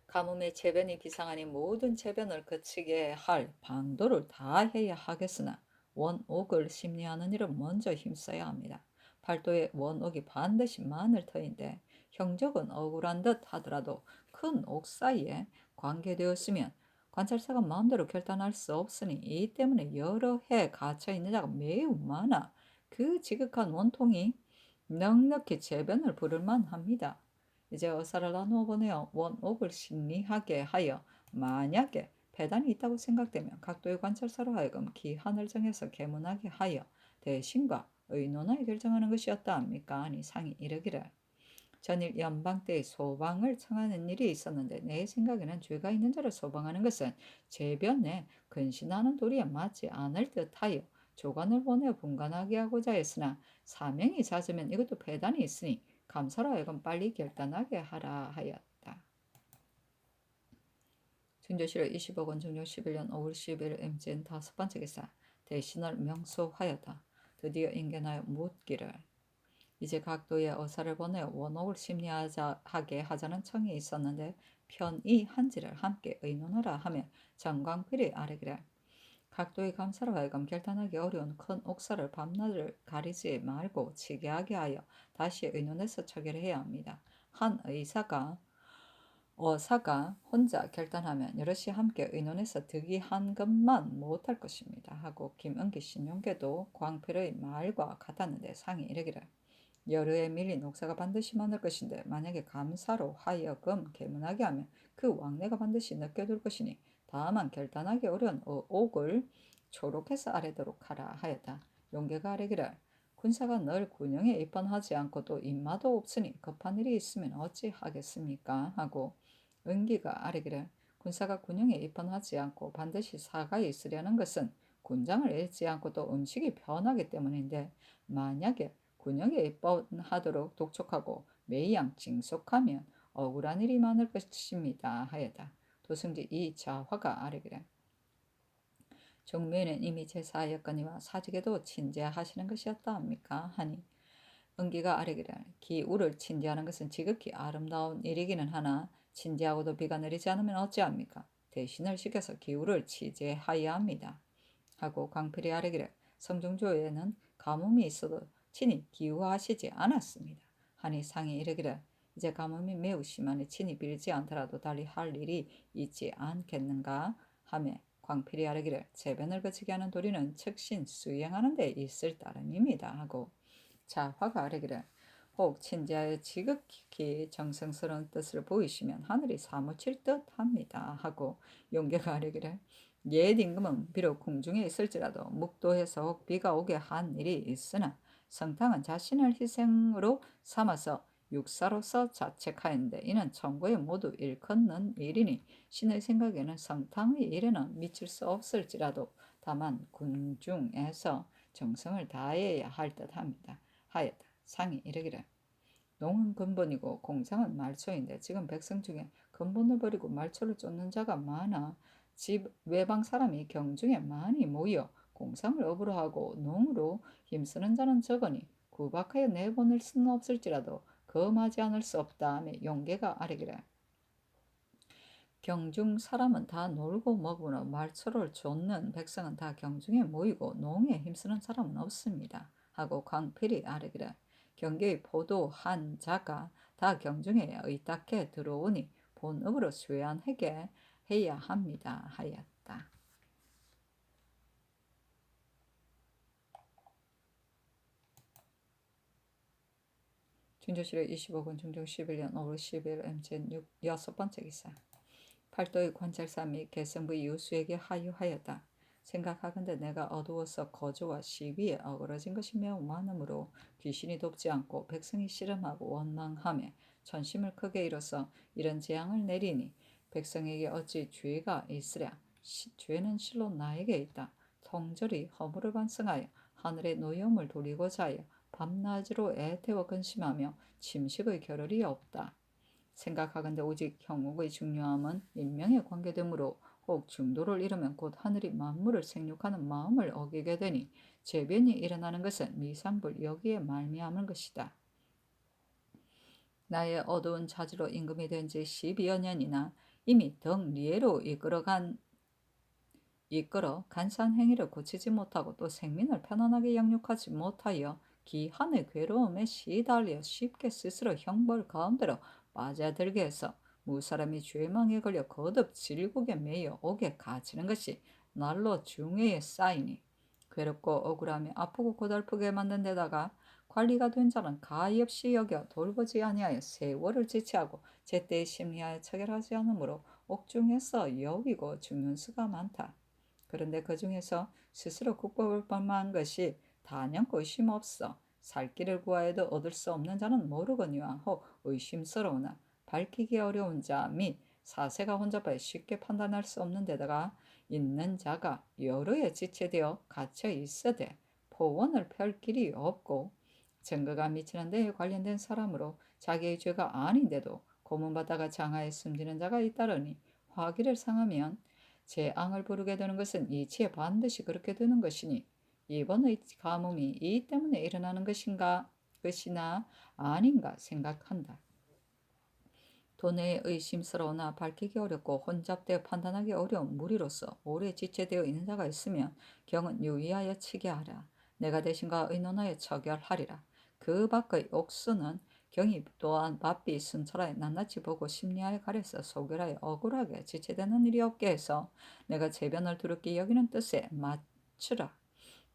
가뭄의 재변이 비상하니 모든 재변을 그치게 할 방도를 다 해야 하겠으나 원옥을 심리하는 일은 먼저 힘써야 합니다. 팔도에 원옥이 반드시 많을 터인데 형적은 억울한 듯 하더라도 큰 옥 사이에 관계되었으면 관찰사가 마음대로 결단할 수 없으니 이 때문에 여러 해 갇혀 있는 자가 매우 많아 그 지극한 원통이 넉넉히 재변을 부를 만합니다. 이제 의사를 나누어 보내어 원옥을 심리하게 하여 만약에 배단이 있다고 생각되면 각도의 관찰사로 하여금 기한을 정해서 계문하게 하여 대신과 의논하여 결정하는 것이었다 합니까? 아니 상이 이르기를 전일 연방 때의 소방을 청하는 일이 있었는데 내 생각에는 죄가 있는 자를 소방하는 것은 재변에 근신하는 도리에 맞지 않을 듯하여 조관을 보내 분간하게 하고자 했으나 사명이 잦으면 이것도 배단이 있으니 감사로 하여금 빨리 결단하게 하라 하였다. 중조실로 20억 중종 11년 5월 10일 임진 다섯 번째 기사 대신을 명소하였다. 드디어 인견하여 묻기를 이제 각도의 어사를 보내 원옥을 심리하게 하자는 청이 있었는데 편이한지를 함께 의논하라 하며 정광필이 아뢰기를 각도의 감사로 하여금 결단하기 어려운 큰 옥사를 밤낮을 가리지 말고 치게하게 하여 다시 의논해서 처결해야 합니다. 한 어사가 혼자 결단하면 여럿이 함께 의논해서 득이한 것만 못할 것입니다. 하고 김은기 신용계도 광필의 말과 같았는데 상이 이르기를 여르에 밀린 옥사가 반드시 많을 것인데 만약에 감사로 하여금 계문하게 하면 그 왕래가 반드시 느껴질 것이니 다만 결단하기 어려운 옥을 초록해서 아래도록 하라 하였다. 용계가 아뢰기를 군사가 늘 군영에 입헌하지 않고 또 인마도 없으니 급한 일이 있으면 어찌 하겠습니까? 하고 은기가 아뢰기를 군사가 군영에 입헌하지 않고 반드시 사가에 있으려는 것은 군장을 잃지 않고 또 음식이 변하기 때문인데 만약에 군영에 입헌하도록 독촉하고 매양 징속하면 억울한 일이 많을 것입니다 하였다. 도승지 이 자화가 아뢰기를 종묘에는 이미 제사하였거니와 사직에도 친제하시는 것이었다 합니까? 하니 은기가 아뢰기를 기우를 친제하는 것은 지극히 아름다운 일이기는 하나 친제하고도 비가 내리지 않으면 어찌합니까? 대신을 시켜서 기우를 치제하여야 합니다. 하고 광필이 아뢰기를 성중조에는 가뭄이 있어도 친히 기우하시지 않았습니다. 하니 상이 이르기를 이제 가뭄이 매우 심하니 친히 빌지 않더라도 달리 할 일이 있지 않겠는가 하며 광필이 아르기를 재변을 거치게 하는 도리는 즉신 수행하는 데 있을 따름입니다 하고 자화가 아르기를 혹 친지하여 지극히 정성스러운 뜻을 보이시면 하늘이 사무칠 듯합니다 하고 용계가 아르기를 옛 임금은 비록 궁중에 있을지라도 묵도해서 혹 비가 오게 한 일이 있으나 성탕은 자신을 희생으로 삼아서 육사로서 자책하였는데 이는 천고에 모두 일컫는 일이니 신의 생각에는 성탕의 일에는 미칠 수 없을지라도 다만 궁중에서 정성을 다해야 할 듯합니다 하였다. 상이 이르기를 농은 근본이고 공장은 말초인데 지금 백성 중에 근본을 버리고 말초를 쫓는 자가 많아 집 외방 사람이 경중에 많이 모여 공상을 업으로 하고 농으로 힘쓰는 자는 적으니 구박하여 내보낼 수는 없을지라도 금하지 않을 수 없다 하며 용계가 아뢰기를 경중 사람은 다 놀고 먹으러 말초를 쫓는 백성은 다 경중에 모이고 농에 힘쓰는 사람은 없습니다 하고 광필이 아뢰기를 경계의 포도한 자가 다 경중에 의탁해 들어오니 본업으로 수행하게 해야 합니다 하였다. 준조실의 25권 중종 11년 5월 10일 MZ 6번째 기사 팔도의 관찰사 및 개성부의 유수에게 하유하였다. 생각하건대 내가 어두워서 거주와 시위에 어그러진 것이 매우 많으므로 귀신이 돕지 않고 백성이 씨름하고 원망하며 천심을 크게 잃어서 이런 재앙을 내리니 백성에게 어찌 죄가 있으랴. 죄는 실로 나에게 있다. 통절히 허물을 반성하여 하늘의 노여움을 돌리고자 하여 밤낮으로 애태워 근심하며 침식의 겨를이 없다. 생각하건대 오직 형국의 중요함은 인명에 관계되므로 혹 중도를 이루면 곧 하늘이 만물을 생육하는 마음을 어기게 되니 재변이 일어나는 것은 미상불 여기에 말미암은 것이다. 나의 어두운 자지로 임금이 된 지 12여 년이나 이미 등 리에로 이끌어 간사한 행위를 고치지 못하고 또 생민을 편안하게 양육하지 못하여 기한의 괴로움에 시달려 쉽게 스스로 형벌 가운데로 빠져들게 해서 무사람이 죄망에 걸려 거듭 질국에 매여 옥에 갇히는 것이 날로 중회에 쌓이니 괴롭고 억울하며 아프고 고달프게 만든 데다가 관리가 된 자는 가엾이 여겨 돌보지 아니하여 세월을 지체하고 제때에 심리하여 처결하지 않으므로 옥중에서 여위고 죽는 수가 많다. 그런데 그 중에서 스스로 국법을 범한 것이 단연코 의심 없어 살 길을 구하여도 얻을 수 없는 자는 모르거니와 혹 의심스러우나 밝히기 어려운 자 및 사세가 혼잡하여 쉽게 판단할 수 없는 데다가 있는 자가 여러에 지체되어 갇혀 있으되 포원을 펼 길이 없고 증거가 미치는 데에 관련된 사람으로 자기의 죄가 아닌데도 고문받다가 장하에 숨지는 자가 잇따르니 화기를 상하면 재앙을 부르게 되는 것은 이치에 반드시 그렇게 되는 것이니 이번의 가뭄이 이 때문에 일어나는 것이나 아닌가 생각한다. 도내에 의심스러우나 밝히기 어렵고 혼잡되어 판단하기 어려운 무리로서 오래 지체되어 있는 자가 있으면 경은 유의하여 치게 하라. 내가 대신과 의논하여 처결하리라. 그 밖의 옥수는 경이 또한 바삐 순철하여 낱낱이 보고 심리하여 가려서 소결하여 억울하게 지체되는 일이 없게 해서 내가 재변을 두렵게 여기는 뜻에 맞추라.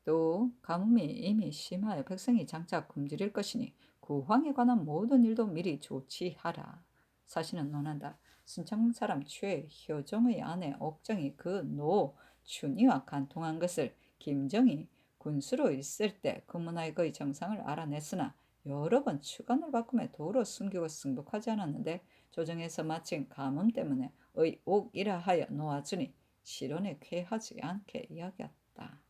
또 가뭄이 이미 심하여 백성이 장차 굶주릴 것이니 구황에 관한 모든 일도 미리 조치하라. 사실은 논한다. 순창 사람 최효정의 아내 옥정이 그 노 춘희와 간통한 것을 김정이 군수로 있을 때 그 문화의 거의 정상을 알아냈으나 여러 번 추간을 바꾸며 도로 숨기고 승복하지 않았는데 조정에서 마침 가뭄 때문에 의옥이라 하여 놓아주니 실언에 쾌하지 않게 이야기했다.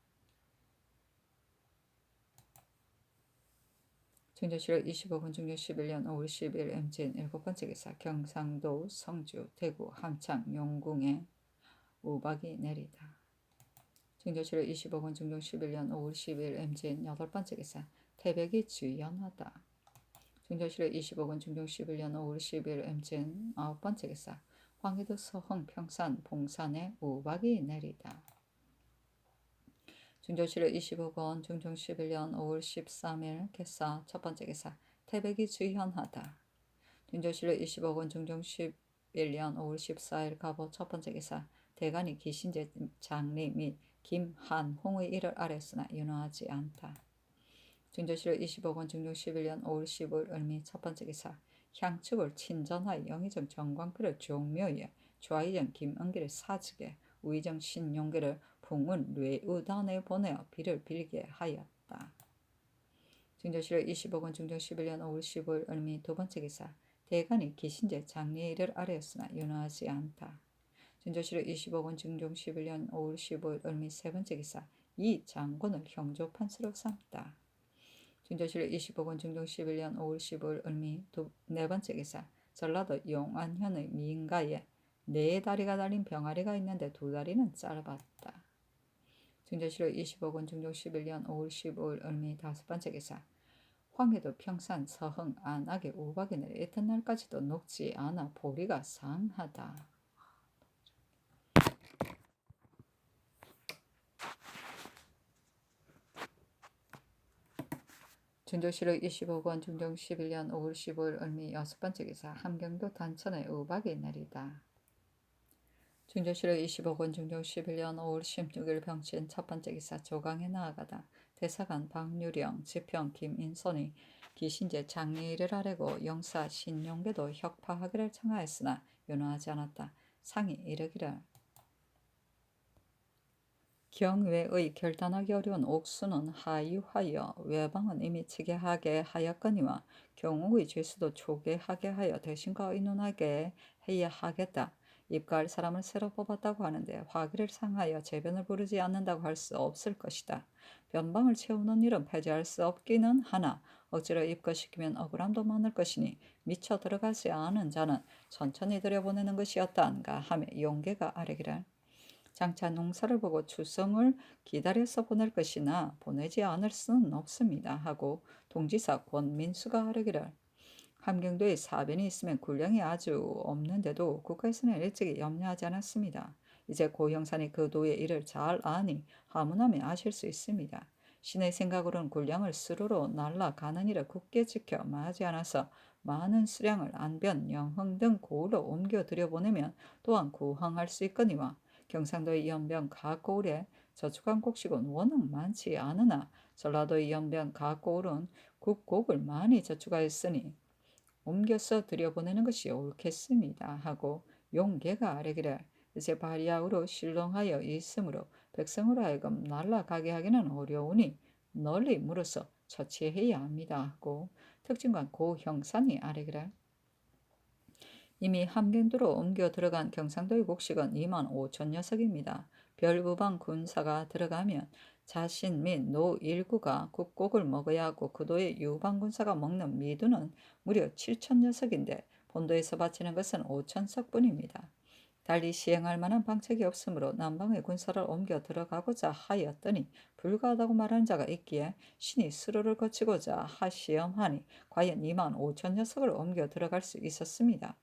중조실록 25분 중조 11년 5월 10일 MZN 7번째 기사 경상도 성주 대구 함창 용궁에 우박이 내리다. 중조실록 25분 중종 11년 5월 10일 MZN 8번째 기사 태백이 주연하다. 중조실록 25분 중종 11년 5월 10일 MZN 9번째 기사 황해도 서흥 평산 봉산에 우박이 내리다. 중조실로 20억 원, 중종 11년 5월 13일 개사 첫 번째 개사 태백이 주현하다. 중조실로 20억 원, 중종 11년 5월 14일 갑오 첫 번째 개사 대간이 기신제 장리 및 김한홍의 일을 아뢰었으나 윤호하지 않다. 중조실로 20억 원, 중종 11년 5월 15일 을미 첫 번째 기사 향축을 친전하여 영의정 정광필을 종묘에 좌의정 김은기를 사직에 우의정 신용계를 풍운 뇌우단에 보내어 비를 빌게 하였다. 중조실로 20억 원, 중종 11년 5월 15일 을미 두 번째 기사 대간이 기신제 장리의 일을 아뢰었으나 윤호하지 않다. 중조실로 20억 원, 중종 11년 5월 15일 을미 세 번째 기사 이 장군을 형조판수로 삼다. 중조실로 20억 원, 중종 11년 5월 15일 을미 네 번째 기사 전라도 용안현의 민가에 네 다리가 달린 병아리가 있는데 두 다리는 짧았다. 중조실로 20억 원, 중종 11년 5월 15일 을미 다섯 번째 기사 황해도 평산 서흥 안악의 우박이 내려 이튿날까지도 녹지 않아 보리가 상하다. 중조실로 20억 원, 중종 11년 5월 15일 을미 여섯 번째 기사 함경도 단천에 우박이 내리다. 중조실로 20억 원, 중종 11년 5월 16일 병신 첫 번째 기사 조강에 나아가다. 대사관 박유령, 지평 김인손이 기신제 장례일을 하려고 영사 신용계도 혁파하기를 청하였으나 윤호하지 않았다. 상이 이르기를 경외의 결단하기 어려운 옥수는 하유하여 외방은 이미 치게하게 하였거니와 경우의 죄수도 초게하게 하여 대신과 의논하게 해야 하겠다. 입가할 사람을 새로 뽑았다고 하는데 화기를 상하여 재변을 부르지 않는다고 할 수 없을 것이다. 변방을 채우는 일은 폐지할 수 없기는 하나 억지로 입거시키면 억울함도 많을 것이니 미처 들어가지 않은 자는 천천히 들여보내는 것이었단가 하며 용계가 아뢰기를 장차 농사를 보고 추성을 기다려서 보낼 것이나 보내지 않을 수는 없습니다 하고 동지사 권민수가 아뢰기를 함경도에 사변이 있으면 군량이 아주 없는데도 국가에서는 일찍이 염려하지 않았습니다. 이제 고 형사니 그 도의 일을 잘 아니 하문하며 아실 수 있습니다. 신의 생각으로는 군량을 수로로 날아가는 일을 굳게 지켜 마지 않아서 많은 수량을 안변, 영흥 등 고을로 옮겨 들여보내면 또한 구항할 수 있거니와 경상도의 연변 각 고을에 저축한 곡식은 워낙 많지 않으나 전라도의 연변 각 고을은 국곡을 많이 저축하였으니 옮겨서 들여보내는 것이 옳겠습니다 하고 용계가 아뢰기를 이제 바리아우로 실롱하여 있으므로 백성으로 하여금 날아가게 하기는 어려우니 널리 물어서 처치해야 합니다 하고 특징관 고 형산이 아뢰기를 이미 함경도로 옮겨 들어간 경상도의 곡식은 2만 5천 녀석입니다. 별부방 군사가 들어가면 자신 및 노 일구가 국곡을 먹어야 하고 그 도의 유방군사가 먹는 미두는 무려 7천 녀석인데 본도에서 바치는 것은 5천 석뿐입니다. 달리 시행할 만한 방책이 없으므로 남방의 군사를 옮겨 들어가고자 하였더니 불가하다고 말하는 자가 있기에 신이 수로를 거치고자 하시험하니 과연 2만 5천 녀석을 옮겨 들어갈 수 있었습니다.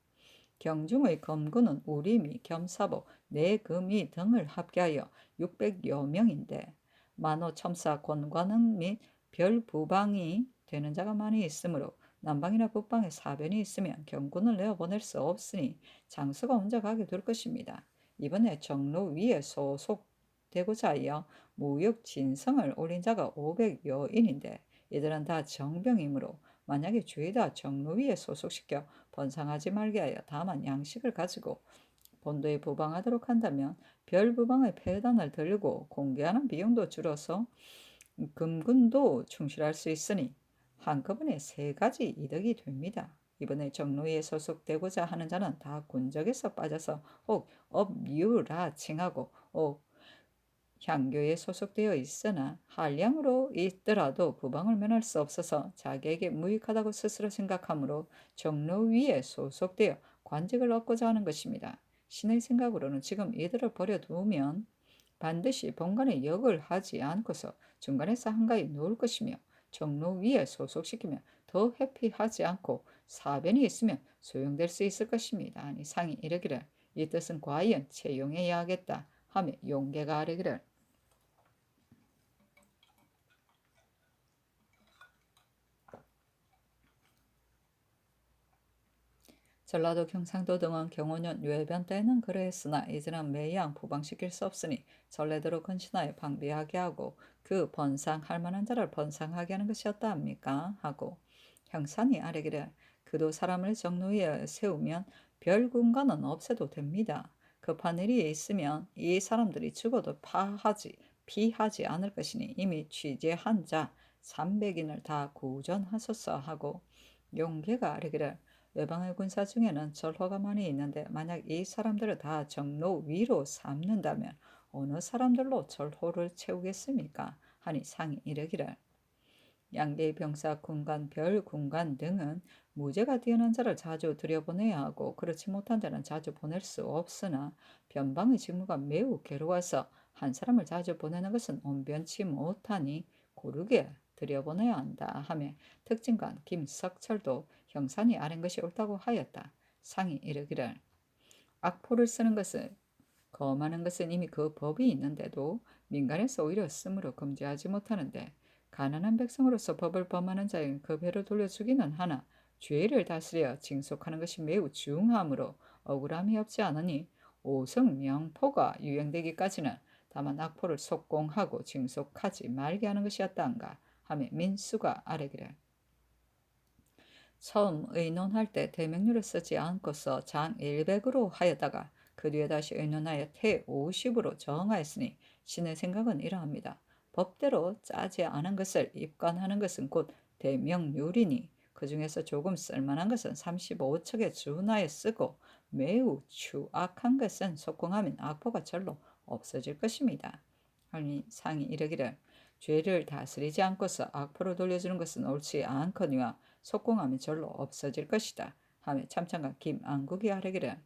경중의 검군은 우림이 겸사보 내금이 등을 합계하여 600여 명인데 만호첨사 권관흥 및 별부방이 되는 자가 많이 있으므로 남방이나 북방에 사변이 있으면 경군을 내어보낼 수 없으니 장수가 혼자 가게 될 것입니다. 이번에 정로 위에 소속되고자 하여 무역 진성을 올린 자가 500여인인데 이들은 다 정병이므로 만약에 죄다 정로 위에 소속시켜 번상하지 말게 하여 다만 양식을 가지고 본도에 부방하도록 한다면 별부방의 폐단을 들고 공개하는 비용도 줄어서 금군도 충실할 수 있으니 한꺼번에 세 가지 이득이 됩니다. 이번에 정로위에 소속되고자 하는 자는 다 군적에서 빠져서 혹 업유라 칭하고 혹 향교에 소속되어 있으나 한량으로 있더라도 부방을 면할 수 없어서 자기에게 무익하다고 스스로 생각하므로 정로위에 소속되어 관직을 얻고자 하는 것입니다. 신의 생각으로는 지금 이들을 버려두면 반드시 본관의 역을 하지 않고서 중간에서 한가히 놓을 것이며 정로위에 소속시키면 더 회피하지 않고 사변이 있으면 소용될 수 있을 것입니다. 아니 상이 이르기를 이 뜻은 과연 채용해야 하겠다 하며 용계가 아뢰기를 전라도 경상도 등은 경호년 외변 때는 그러했으나 이제는 매양 부방시킬 수 없으니 전례대로 근신하여 방비하게 하고 그 번상할 만한 자를 번상하게 하는 것이었다 합니까? 하고 형산이 아뢰기를 그도 사람을 정로에 세우면 별군과는 없애도 됩니다. 급한 일이 있으면 이 사람들이 죽어도 피하지 않을 것이니 이미 취재한 자 300인을 다 구전하소서 하고 용계가 아뢰기를 외방의 군사 중에는 절호가 많이 있는데 만약 이 사람들을 다 정로 위로 삼는다면 어느 사람들로 절호를 채우겠습니까? 하니 상이 이르기를 양대의 병사, 군관, 별 군관 등은 무죄가 뛰어난 자를 자주 들여보내야 하고 그렇지 못한 자는 자주 보낼 수 없으나 변방의 직무가 매우 괴로워서 한 사람을 자주 보내는 것은 온변치 못하니 고르게 들여보내야 한다 하며 특진관 김석철도 형산이 아는 것이 옳다고 하였다. 상이 이르기를 악포를 쓰는 것은 검하는 것은 이미 그 법이 있는데도 민간에서 오히려 쓰므로 금지하지 못하는데 가난한 백성으로서 법을 범하는 자에게 그 배를 돌려주기는 하나 죄를 다스려 징속하는 것이 매우 중하므로 억울함이 없지 않으니 오성명포가 유행되기까지는 다만 악포를 속공하고 징속하지 말게 하는 것이었다는가 하며 민수가 아뢰기를 처음 의논할 때 대명료를 쓰지 않고서 장 100으로 하였다가 그 뒤에 다시 의논하여 태 50으로 정하였으니 신의 생각은 이러합니다. 법대로 짜지 않은 것을 입관하는 것은 곧 대명률이니 그 중에서 조금 쓸만한 것은 35척에 준하여 쓰고 매우 추악한 것은 속공하면 악보가 절로 없어질 것입니다. 하니 상이 이르기를 죄를 다스리지 않고서 악포로 돌려주는 것은 옳지 않거니와 속공하면 절로 없어질 것이다 하며 참찬과 김안국이 아뢰기를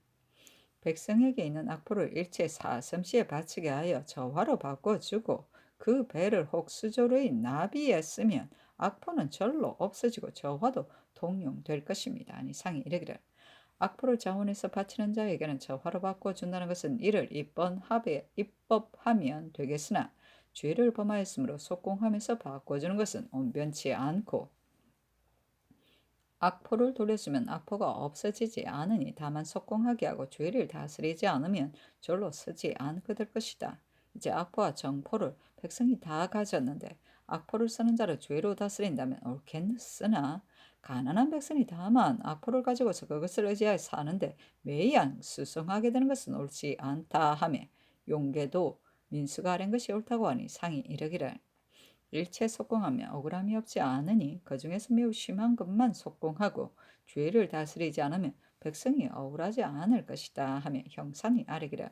백성에게 있는 악포를 일체 사슴시에 바치게 하여 저화로 바꿔주고 그 배를 혹수조로의 나비에 쓰면 악포는 절로 없어지고 저화도 통용될 것입니다. 아니 상이 이르기를 악포를 자원해서 바치는 자에게는 저화로 바꿔준다는 것은 이를 입법하면 되겠으나 죄를 범하였으므로 속공하면서 바꿔주는 것은 온변치 않고 악포를 돌려주면 악포가 없어지지 않으니 다만 속공하게 하고 죄를 다스리지 않으면 절로 쓰지 않게 될 것이다. 이제 악포와 정포를 백성이 다 가졌는데 악포를 쓰는 자를 죄로 다스린다면 옳겠으나 가난한 백성이 다만 악포를 가지고서 그것을 의지하여 사는데 매양 수성하게 되는 것은 옳지 않다 하며 용계도 민수가 아랜 것이 옳다고 하니 상이 이르기를 일체 속공하면 억울함이 없지 않으니 그 중에서 매우 심한 것만 속공하고 죄를 다스리지 않으면 백성이 억울하지 않을 것이다 하며 형산이 아뢰기를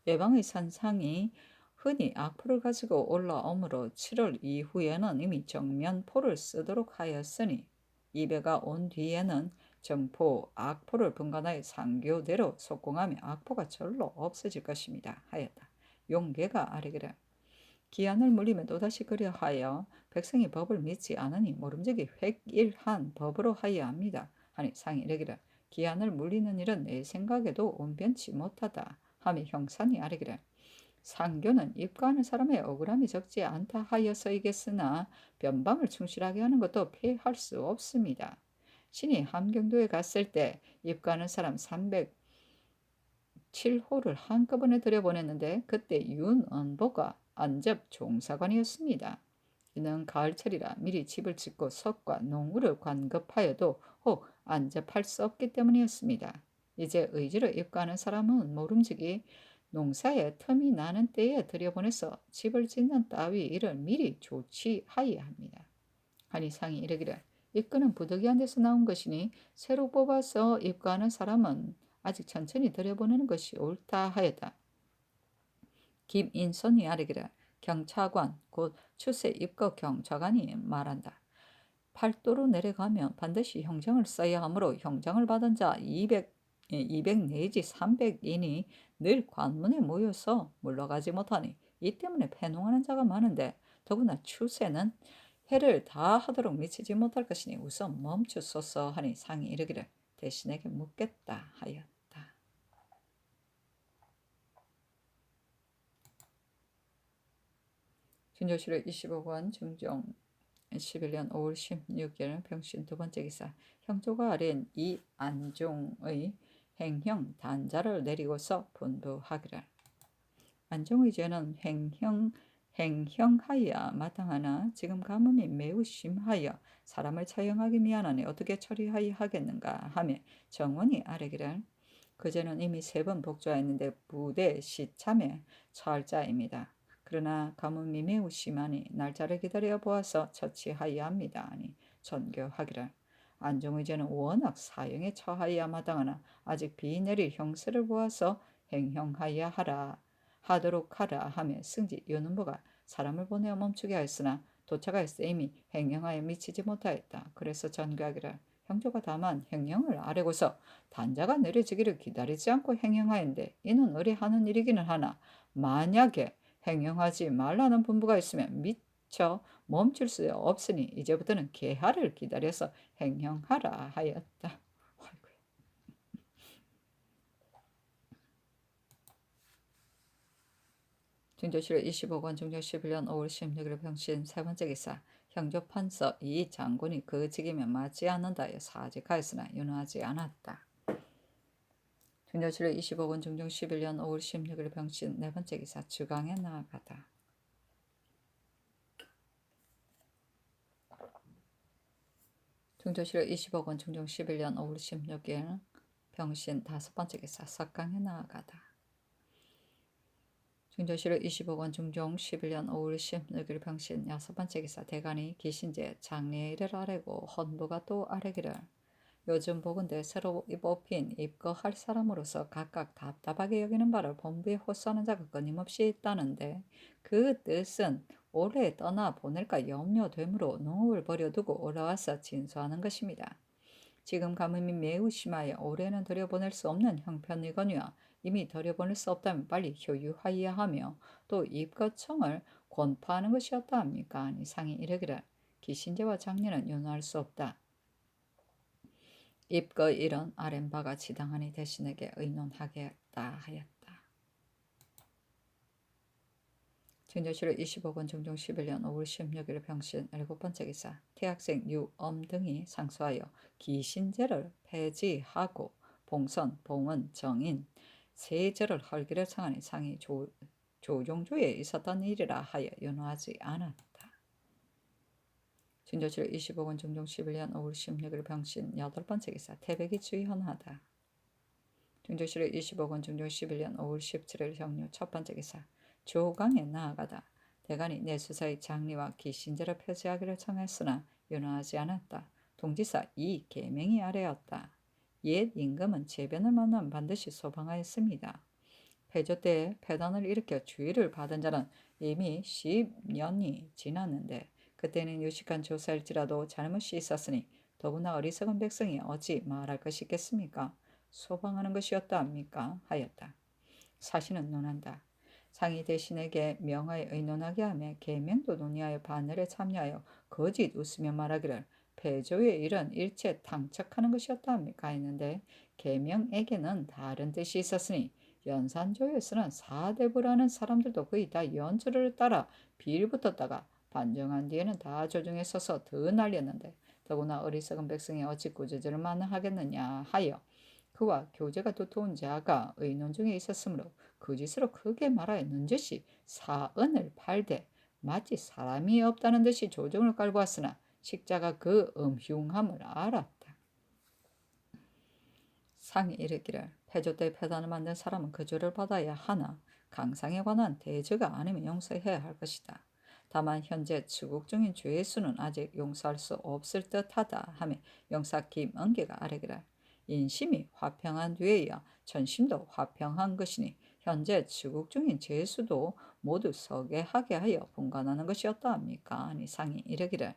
예방의 선상이 흔히 악포를 가지고 올라오므로 7월 이후에는 이미 정면포를 쓰도록 하였으니 이배가 온 뒤에는 정포, 악포를 분간하여 상교대로 속공하며 악포가 절로 없어질 것입니다 하였다. 용계가 아뢰기를 기한을 물리면 또다시 그리하여 백성이 법을 믿지 않으니 모름지기 획일한 법으로 하여야 합니다. 하니 상이 이르기를 기한을 물리는 일은 내 생각에도 온변치 못하다 하며 형산이 아뢰기를 상교는 입가하는 사람의 억울함이 적지 않다 하여서이겠으나 변방을 충실하게 하는 것도 폐할 수 없습니다. 신이 함경도에 갔을 때 입가하는 사람 307호를 한꺼번에 들여보냈는데 그때 윤언보가 안접 종사관이었습니다. 이는 가을철이라 미리 집을 짓고 석과 농구를 관급하여도 혹 안접할 수 없기 때문이었습니다. 이제 의지로 입가하는 사람은 모름지기 농사에 틈이 나는 때에 들여보내서 집을 짓는 따위 일을 미리 조치하여야 합니다. 한이상이 이르기를 입가는 부득이한 데서 나온 것이니 새로 뽑아서 입가하는 사람은 아직 천천히 들여보내는 것이 옳다 하였다. 김인선이 아뢰기를 경차관 곧 추세 입거 경차관이 말한다. 팔도로 내려가면 반드시 형장을 써야 하므로 형장을 받은 자 200 내지 300인이 늘 관문에 모여서 물러가지 못하니 이 때문에 패농하는 자가 많은데 더구나 추세는 해를 다 하도록 미치지 못할 것이니 우선 멈추소서 하니 상이 이르기를 대신에게 묻겠다 하였다. 진조실의 25권 정정 2011년 5월 16일 병신 두 번째 기사. 형조가 아린 이 안종의 행형 단자를 내리고서 분부하기를. 안종의 죄는 행형하여야 마땅하나 지금 가뭄이 매우 심하여 사람을 처형하기 미안하니 어떻게 처리하여 하겠는가 하며 정원이 아뢰기를. 그 죄는 이미 3번 복주하였는데 부대 시참에 처할 자입니다. 그러나 가뭄이 매우 심하니 날짜를 기다려 보아서 처치하여야 합니다. 아니 전교하기를. 안종의 죄는 워낙 사형에 처하여야 마땅하나 아직 비 내릴 형세를 보아서 행형하여야 하도록 하라 하며 승지 요눈보가 사람을 보내어 멈추게 하였으나 도착하였을 때 이미 행형하여 미치지 못하였다. 그래서 전교하기를. 형조가 다만 행형을 아뢰고서 단자가 내려지기를 기다리지 않고 행형하였는데 이는 의뢰하는 일이기는 하나 만약에 행형하지 말라는 분부가 있으면 미처 멈출 수 없으니 이제부터는 개하를 기다려서 행형하라 하였다. 중조실록 25권 중조 11년 5월 16일 병신 세 번째 기사. 형조 판서 이 장군이 그 직이면 맞지 않는다여 사직하였으나 윤호하지 않았다. 중조실록 25권 중종 11년 5월 16일 병신 네 번째 기사. 주강에 나아가다. 중조실록 25권 중종 11년 5월 16일 병신 다섯 번째 기사. 석강에 나아가다. 중조실록 25권 중종 11년 5월 16일 병신 여섯 번째 기사. 대간이 기신제 장례의 일을 아뢰고 헌부가 또 아뢰기를. 요즘 보건대 새로 뽑힌 입거할 사람으로서 각각 답답하게 여기는 바를 본부에 호소하는 자가 끊임없이 있다는데 그 뜻은 올해 떠나 보낼까 염려되므로 농업을 버려두고 올라와서 진수하는 것입니다. 지금 가뭄이 매우 심하여 올해는 들여보낼 수 없는 형편이거니와 이미 들여보낼 수 없다면 빨리 효유하여야 하며 또 입거청을 권파하는 것이었다 합니까? 이상이 이르기를. 기신제와 장례는 윤호할 수 없다. 입거 일은 아랫바가 지당하니 대신에게 의논하겠다 하였다. 중조실록 25권 중종 11년 5월 16일 병신 일곱 번째 기사. 태학생 유엄 등이 상소하여 기신제를 폐지하고 봉선, 봉은, 정인 세 제를 헐기를 청하니 상이 조종조에 있었던 일이라 하여 윤호하지 않았다. 중조실록 25권 중종 11년 5월 16일 병신 여덟 번째 기사. 태백이 주의헌하다. 중조실록 25권 중종 11년 5월 17일 형료 첫 번째 기사. 조강에 나아가다. 대간이 내수사의 장리와 기신제를 폐지하기를 청했으나 윤호하지 않았다. 동지사 이 계명이 아래였다. 옛 임금은 재변을 만나면 반드시 소방하였습니다. 폐조 때 폐단을 일으켜 주의를 받은 자는 이미 10년이 지났는데 그때는 유식한 조사일지라도 잘못이 있었으니 더구나 어리석은 백성이 어찌 말할 것이 있겠습니까? 소방하는 것이었다 합니까? 하였다. 사신은 논한다. 상이 대신에게 명하여 의논하게 하며 계명도 논의하여 반열에 참여하여 거짓 웃으며 말하기를 폐조의 일은 일체 탕척하는 것이었다 합니까? 했는데 계명에게는 다른 뜻이 있었으니 연산조에서는 사대부라는 사람들도 거의 다 연주를 따라 빌붙었다가 반정한 뒤에는 다 조정에 서서 더 날렸는데 더구나 어리석은 백성이 어찌 구제절을 만하겠느냐 하여 그와 교제가 두터운 자가 의논 중에 있었으므로 그 짓으로 크게 말하였는즉시 사은을 팔되 마치 사람이 없다는 듯이 조정을 깔고 왔으나 식자가 그 음흉함을 알았다. 상이 이르기를 폐조 때 폐단을 만든 사람은 그 죄를 받아야 하나 강상에 관한 대죄가 아니면 용서해야 할 것이다. 다만 현재 추국 중인 죄의 수는 아직 용서할 수 없을 듯하다 하며 영사 김은계가 아뢰기를. 인심이 화평한 뒤에야 전심도 화평한 것이니 현재 추국 중인 죄의 수도 모두 서게하게 하여 분간하는 것이었다 합니까? 아니 상이 이르기를.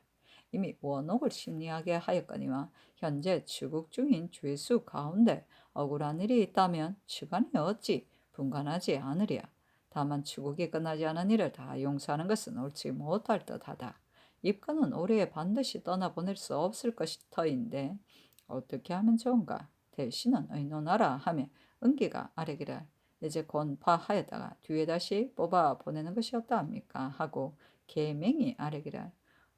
이미 원옥을 심리하게 하였거니와 현재 추국 중인 죄수 가운데 억울한 일이 있다면 추간이 어찌 분간하지 않으랴. 다만 추국이 끝나지 않은 일을 다 용서하는 것은 옳지 못할 듯하다. 입건은 올해에 반드시 떠나보낼 수 없을 것터인데 어떻게 하면 좋은가? 대신은 의논하라 하며 은기가 아뢰기를. 이제 권파하였다가 뒤에 다시 뽑아 보내는 것이었다 합니까? 하고 계명이 아뢰기를.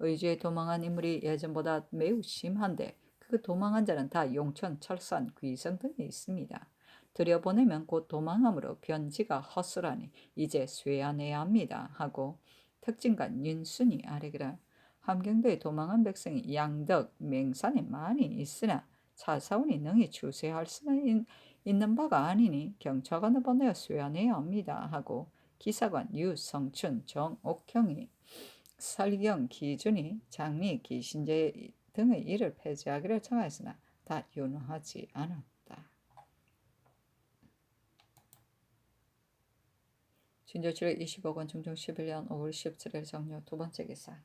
의주에 도망한 인물이 예전보다 매우 심한데 그 도망한 자는 다 용천, 철산, 귀성 등에 있습니다. 들여보내면 곧 도망함으로 변지가 허술하니 이제 쇠안해야 합니다 하고 특징관 윤순이 아래기라. 함경도에 도망한 백성이 양덕, 맹산에 많이 있으나 차사원이 능히 주세할 수는 있는 바가 아니니 경찰관을 보내어 쇠안해야 합니다 하고 기사관 유성춘, 정옥형이 설경, 기준이, 장리, 기신제 등의 일을 폐지하기를 청하였으나 다 윤호하지 않았다. 진조실록 25권 중종 11년 5월 17일 정료. 두 번째 기사.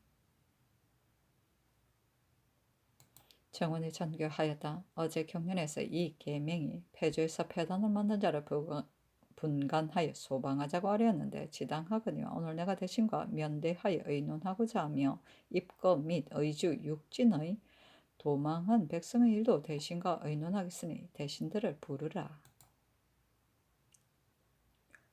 정원이 전교하였다. 어제 경련에서 이 계명이 폐주에서 폐단을 만든 자를 분간하여 소방하자고 하려는데 지당하거니와 오늘 내가 대신과 면대하여 의논하고자 하며 입거 및 의주 육진의 도망한 백성의 일도 대신과 의논하겠으니 대신들을 부르라.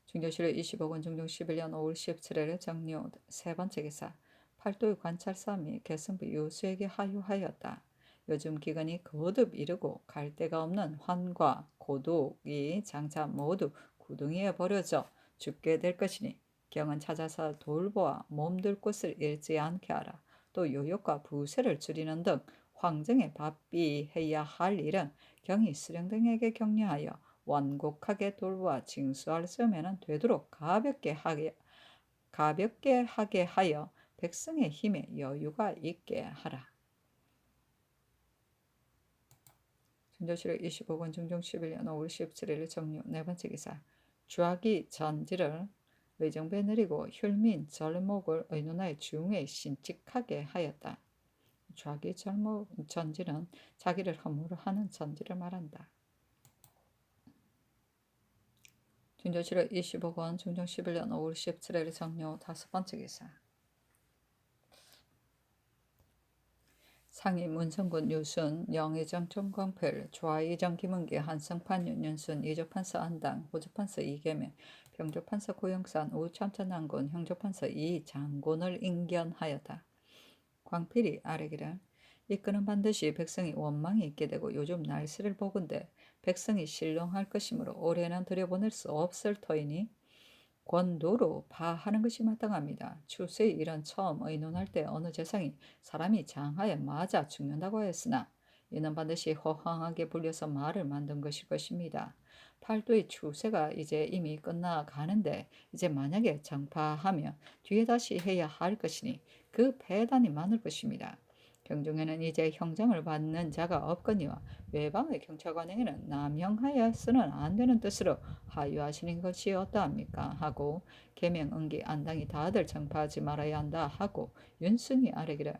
중조실록 25권 중종 11년 5월 17일 정료. 세 번째 기사. 팔도의 관찰사 및 개성부 유수에게 하유하였다. 요즘 기근이 거듭 이르고 갈 데가 없는 환과 고독이 장차 모두 구덩이에 버려져 죽게 될 것이니 경은 찾아서 돌보아 몸둘 곳을 잃지 않게 하라. 또 요역과 부세를 줄이는 등 황정에 바삐해야 할 일은 경이 수령등에게 격려하여 완곡하게 돌보아 징수할 수면은 되도록 가볍게 하게 하여 백성의 힘에 여유가 있게 하라. 진조실록 25권 중종 11년 5월 17일 정료. 네 번째 기사. 주학이 전지를 의정부에 내리고 혈민 절목을 의논하여 중에 신직하게 하였다. 주학이 전지는 자기를 허물어 하는 전지를 말한다. 진조실록 25권 중종 11년 5월 17일 정료. 다섯 번째 기사. 상임 문성군 유순, 영의정 정광필, 좌의정 김은기, 한성판 윤윤순, 이조판서 안당, 호조판서 이계명, 병조판서 고영산, 우참천난군, 형조판서 이장군을 인견하였다. 광필이 아래기를. 이끄는 반드시 백성이 원망이 있게 되고 요즘 날씨를 보건대 백성이 신령할 것이므로 올해는 들여보낼 수 없을 터이니 권도로 파하는 것이 마땅합니다. 추세의 일은 처음 의논할 때 어느 재상이 사람이 장하에 맞아 죽는다고 하였으나 이는 반드시 허황하게 불려서 말을 만든 것일 것입니다. 팔도의 추세가 이제 이미 끝나가는데 이제 만약에 정파하면 뒤에 다시 해야 할 것이니 그 배단이 많을 것입니다. 경중에는 이제 형장을 받는 자가 없거니와 외방의 경찰관에게는 남용하여서는 안 되는 뜻으로 하유하시는 것이 어떠합니까? 하고 계명, 은기, 안당이 다들 정파하지 말아야 한다 하고 윤순이 아래기를.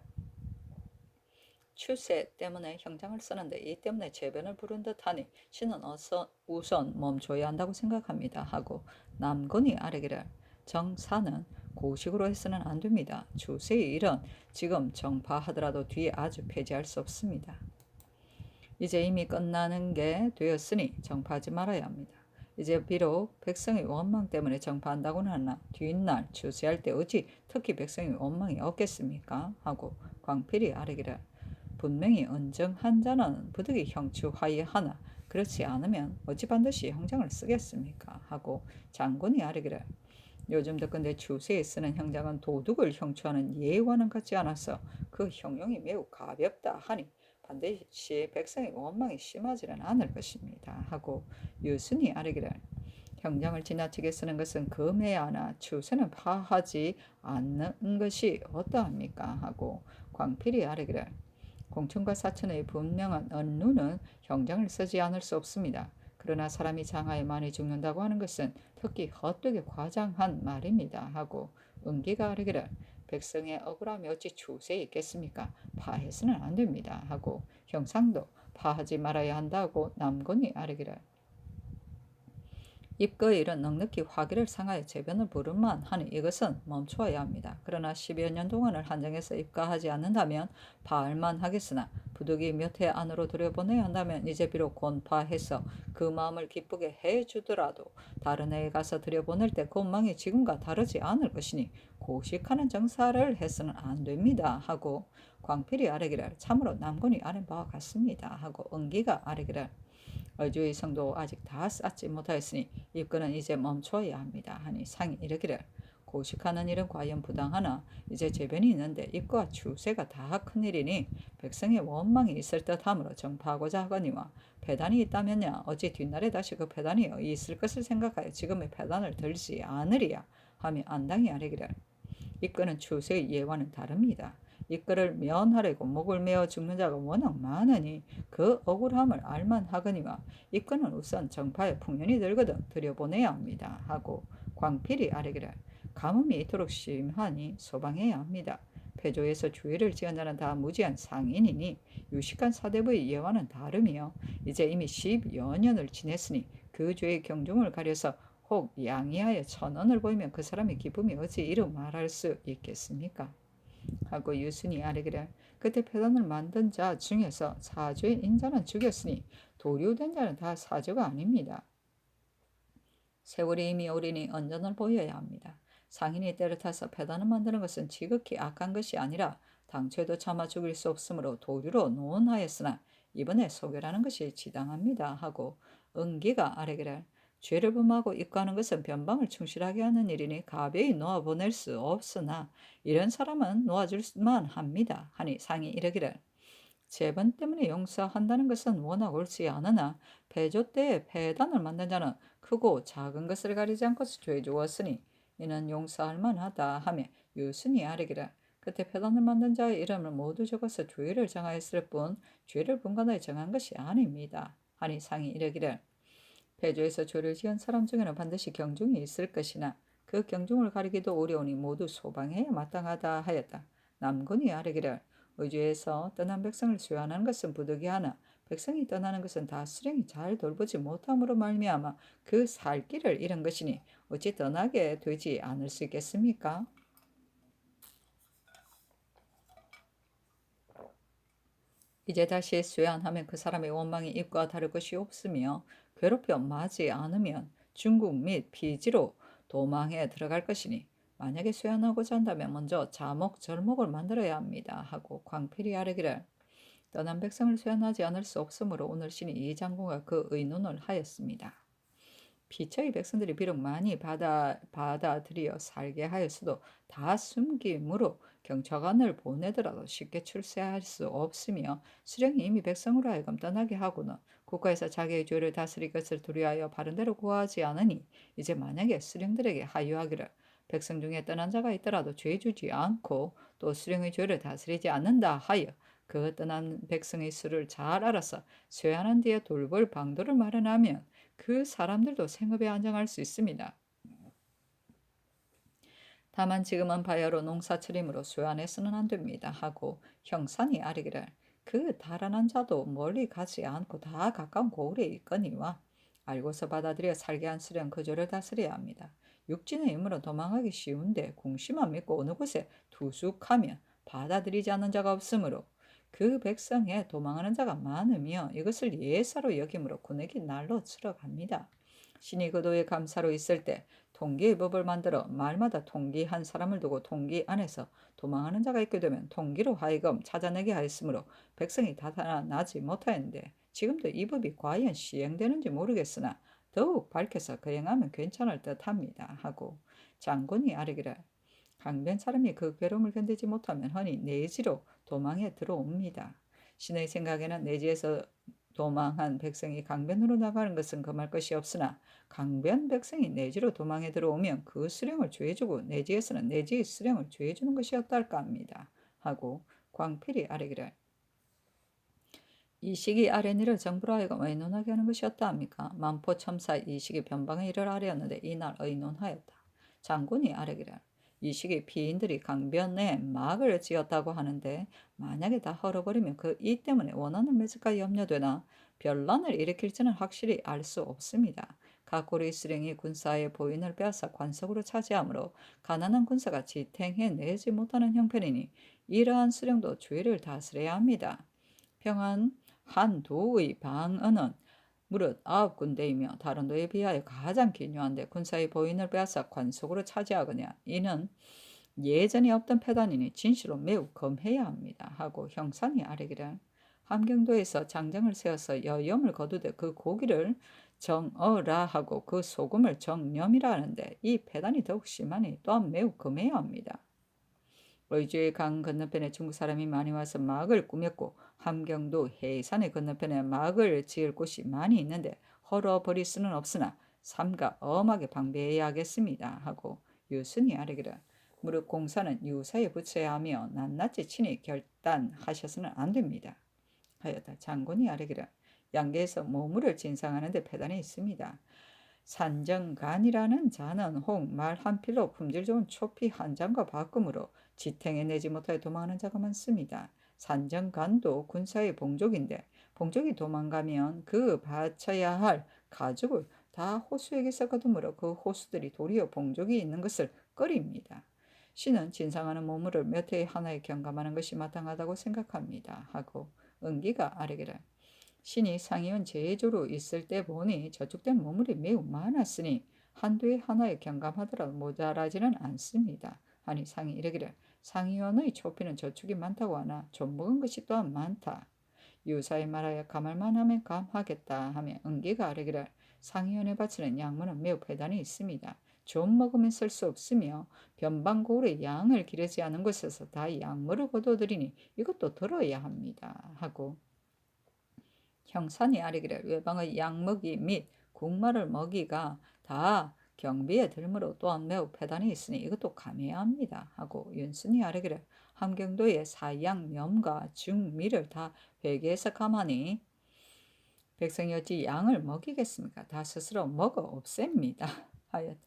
추세 때문에 형장을 쓰는데 이 때문에 재변을 부른 듯하니 신은 우선 멈춰야 한다고 생각합니다 하고 남군이 아래기를. 정사는 고식으로 해서는 안 됩니다. 추세의 일은 지금 정파하더라도 뒤에 아주 폐지할 수 없습니다. 이제 이미 끝나는 게 되었으니 정파하지 말아야 합니다. 이제 비록 백성의 원망 때문에 정파한다고는 하나 뒷날 추세할 때 어찌 특히 백성의 원망이 없겠습니까? 하고 광필이 아뢰기를. 분명히 은정한 자는 부득이 형추하여 하나 그렇지 않으면 어찌 반드시 형장을 쓰겠습니까? 하고 장군이 아뢰기를. 요즘 듣건대 추세에 쓰는 형장은 도둑을 형추하는 예와는 같지 않아서 그 형용이 매우 가볍다 하니 반드시 백성의 원망이 심하지는 않을 것입니다. 하고 유순이 아뢰기를. 형장을 지나치게 쓰는 것은 금해야하나 추세는 파하지 않는 것이 어떠합니까? 하고 광필이 아뢰기를. 공천과 사천의 분명한 언루는 형장을 쓰지 않을 수 없습니다. 그러나 사람이 장하에 많이 죽는다고 하는 것은 특히 헛되게 과장한 말입니다. 하고 은기가 아뢰기를. 백성의 억울함이 어찌 추세에 있겠습니까? 파해서는 안 됩니다. 하고 형상도 파하지 말아야 한다고 남군이 아뢰기를. 입거의 일은 넉넉히 화기를 상하여 재변을 부를만 하니 이것은 멈추어야 합니다. 그러나 10여 년 동안을 한정해서 입가하지 않는다면 파할만 하겠으나 부득이 몇 해 안으로 들여보내야 한다면 이제 비록 곤파해서 그 마음을 기쁘게 해주더라도 다른 해에 가서 들여보낼 때 그 원망이 지금과 다르지 않을 것이니 고식하는 정사를 해서는 안 됩니다 하고 광필이 아뢰기를 참으로 남군이 아는 바와 같습니다 하고 은기가 아뢰기를 어주의 성도 아직 다 쌓지 못하였으니 입건은 이제 멈춰야 합니다 하니 상이 이르기를 고식하는 일은 과연 부당하나 이제 재변이 있는데 입과 추세가 다 큰일이니 백성의 원망이 있을 듯하므로 정파하고자 하거니와 패단이 있다면야 어찌 뒷날에 다시 그 패단이 있을 것을 생각하여 지금의 패단을 들지 않으리야 하며 안당히 아뢰기를 이끄는 추세의 예와는 다릅니다. 이끌을 면하려고 목을 메어 죽는 자가 워낙 많으니 그 억울함을 알만하거니와 이끄는 우선 정파에 풍년이 들거든 들여보내야 합니다 하고 광필이 아뢰기를 가뭄이 이토록 심하니 소방해야 합니다. 폐조에서 주의를 지은 자는 다 무지한 상인이니 유식한 사대부의 예와는 다르며 이제 이미 10여 년을 지냈으니 그 죄의 경중을 가려서 혹 양이하여 천언을 보이면 그 사람의 기쁨이 어찌 이루 말할 수 있겠습니까? 하고 유순이 아뢰기를 그때 패단을 만든 자 중에서 사주의 인자는 죽였으니 도류된 자는 다 사주가 아닙니다. 세월이 이미 오리니 언전을 보여야 합니다. 상인이 때를 타서 패단을 만드는 것은 지극히 악한 것이 아니라 당초에도 참아 죽일 수 없으므로 도류로 논하였으나 이번에 소결하는 것이 지당합니다 하고 은기가 아뢰기를 죄를 범하고 입가하는 것은 변방을 충실하게 하는 일이니 가벼이 놓아보낼 수 없으나 이런 사람은 놓아줄만 합니다 하니 상이 이르기를 재번 때문에 용서한다는 것은 워낙 옳지 않으나 패조 때에 패단을 만든 자는 크고 작은 것을 가리지 않고 죄 주었으니 이는 용서할 만하다 하며 유순이 아뢰기를 그때 패단을 만든 자의 이름을 모두 적어서 죄를 정하였을 뿐 죄를 분간하여 정한 것이 아닙니다 하니 상이 이르기를 패조에서 죄를 지은 사람 중에는 반드시 경중이 있을 것이나 그 경중을 가리기도 어려우니 모두 소방해야 마땅하다 하였다. 남군이 아뢰기를 의주에서 떠난 백성을 수여하는 것은 부득이하나 백성이 떠나는 것은 다 수령이 잘 돌보지 못함으로 말미암아 그 살 길을 잃은 것이니 어찌 떠나게 되지 않을 수 있겠습니까? 이제 다시 수양하면 그 사람의 원망이 입과 다를 것이 없으며 괴롭혀 마지 않으면 중국 및 피지로 도망해 들어갈 것이니 만약에 수양하고자 한다면 먼저 자목 절목을 만들어야 합니다 하고 광필이 아뢰기를 떠난 백성을 수양하지 않을 수 없으므로 오늘 신이 이 장군과 그 의논을 하였습니다. 피처의 백성들이 비록 많이 받아들여 살게 하였어도 다 숨김으로 경찰관을 보내더라도 쉽게 출세할 수 없으며 수령이 이미 백성으로 하여금 떠나게 하고는 국가에서 자기의 죄를 다스릴 것을 두려하여 바른대로 구하지 않으니 이제 만약에 수령들에게 하유하기를 백성 중에 떠난 자가 있더라도 죄 주지 않고 또 수령의 죄를 다스리지 않는다 하여 그 떠난 백성의 수를 잘 알아서 쇠하는 뒤에 돌볼 방도를 마련하면 그 사람들도 생업에 안정할 수 있습니다. 다만 지금은 바야로 농사철이므로 수안해서는 안 됩니다 하고 형산이 아뢰기를 그 달아난 자도 멀리 가지 않고 다 가까운 고을에 있거니와 알고서 받아들여 살게 한 수령 그조를 다스려야 합니다. 육진의 인물은 도망하기 쉬운데 궁시만 믿고 어느 곳에 투숙하면 받아들이지 않는 자가 없으므로 그 백성에 도망하는 자가 많으며 이것을 예사로 여김으로 군액이 날로 들어갑니다. 신이 그도의 감사로 있을 때 통기의 법을 만들어 말마다 통기 한 사람을 두고 통기 안에서 도망하는 자가 있게 되면 통기로 하여금 찾아내게 하였으므로 백성이 다나지 못하였는데 지금도 이 법이 과연 시행되는지 모르겠으나 더욱 밝혀서 거행하면 괜찮을 듯합니다 하고 장군이 아뢰기를 강변 사람이 그 괴로움을 견디지 못하면 흔히 내지로 도망해 들어옵니다. 신의 생각에는 내지에서 도망한 백성이 강변으로 나가는 것은 금할 것이 없으나 강변 백성이 내지로 도망해 들어오면 그 수령을 죄주고 내지에서는 내지의 수령을 죄주는 것이 어떨까 합니다. 하고 광필이 아뢰기를 이 시기 아랫일을 정부로 하여금 의논하게 하는 것이었다 합니까? 만포첨사 이 시기 변방의 일을 아뢰었는데 이날 의논하였다. 장군이 아뢰기를 이 시기 피인들이 강변에 막을 지었다고 하는데 만약에 다 헐어버리면 그 이 때문에 원한을 맺을까 염려되나 변란을 일으킬지는 확실히 알 수 없습니다. 각고리 수령이 군사의 보인을 빼앗아 관석으로 차지하므로 가난한 군사가 지탱해내지 못하는 형편이니 이러한 수령도 주위를 다스려야 합니다. 평안 한 도의 방언은 무릇 9군데이며 다른 도에 비하여 가장 기묘한데 군사의 보인을 빼앗아 관속으로 차지하거냐 이는 예전에 없던 패단이니 진실로 매우 검해야 합니다 하고 형산이 아뢰기를 함경도에서 장정을 세워서 여염을 거두되 그 고기를 정어라 하고 그 소금을 정념이라 하는데 이 패단이 더욱 심하니 또한 매우 검해야 합니다. 의주의 강 건너편에 중국 사람이 많이 와서 막을 꾸몄고 함경도 해산의 건너편에 막을 지을 곳이 많이 있는데 헐어버릴 수는 없으나 삼가 엄하게 방비해야 하겠습니다 하고 유순이 아뢰기를 무릇 공사는 유사에 붙여야 하며 낱낱이 친히 결단하셔서는 안 됩니다 하였다. 장군이 아뢰기를 양계에서 모물을 진상하는 데 패단이 있습니다. 산정간이라는 자는 혹 말 한 필로 품질 좋은 초피 한 장과 바꿈으로 지탱해내지 못하여 도망하는 자가 많습니다. 산정간도 군사의 봉족인데 봉족이 도망가면 그 바쳐야 할 가죽을 다 호수에게서 거두므로 그 호수들이 도리어 봉족이 있는 것을 꺼립니다. 신은 진상하는 모물을 몇 해 하나에 경감하는 것이 마땅하다고 생각합니다. 하고 은기가 아뢰기를 신이 상의원 제조로 있을 때 보니 저축된 보물이 매우 많았으니 한두 해 하나에 경감하더라도 모자라지는 않습니다. 아니 상이 이르기를 상의원의 초피는 저축이 많다고 하나 좀 먹은 것이 또한 많다. 유사에 말하여 감할만 하면 감하겠다 하며 은기가 아뢰기를 상의원에 바치는 양문은 매우 배단이 있습니다. 좀 먹으면 쓸 수 없으며 변방고울의 양을 기르지 않은 곳에서 다 양물을 거둬들이니 이것도 들어야 합니다. 하고 형산이 아뢰기를 외방의 양먹이 및 국마를 먹이가 다 경비에 들므로 또한 매우 패단이 있으니 이것도 감해야 합니다. 하고 윤순이 아뢰기를 함경도의 사양염과 중미를 다 회개해서 감하니 백성이 어찌 양을 먹이겠습니까? 다 스스로 먹어 없앱니다. 하였다.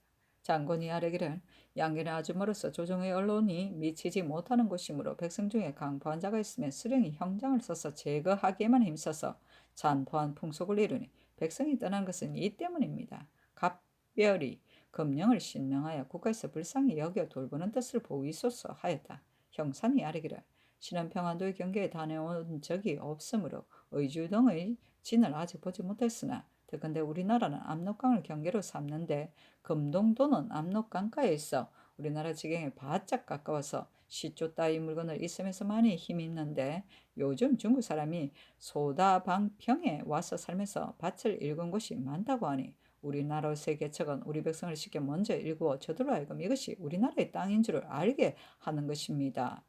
장군이 아뢰기를 양계는 아주 멀어서 조정의 언론이 미치지 못하는 곳이므로 백성 중에 강포한 자가 있으면 수령이 형장을 써서 제거하기에만 힘써서 잔포한 풍속을 이루니 백성이 떠난 것은 이 때문입니다. 각별히 금령을 신명하여 국가에서 불쌍히 여겨 돌보는 뜻을 보이소서 하였다. 형산이 아뢰기를 신은 평안도의 경계에 다녀온 적이 없으므로 의주 등의 진을 아직 보지 못했으나 더군데 우리나라는 압록강을 경계로 삼는데 금동도는 압록강가에 있어 우리나라 지경에 바짝 가까워서 시조 따위 물건을 있으면서 많이 힘이 있는데 요즘 중국 사람이 소다방평에 와서 살면서 밭을 일군 곳이 많다고 하니 우리나라의 개척은 우리 백성을 쉽게 먼저 일구어 저들로 하여금 이것이 우리나라의 땅인 줄을 알게 하는 것입니다.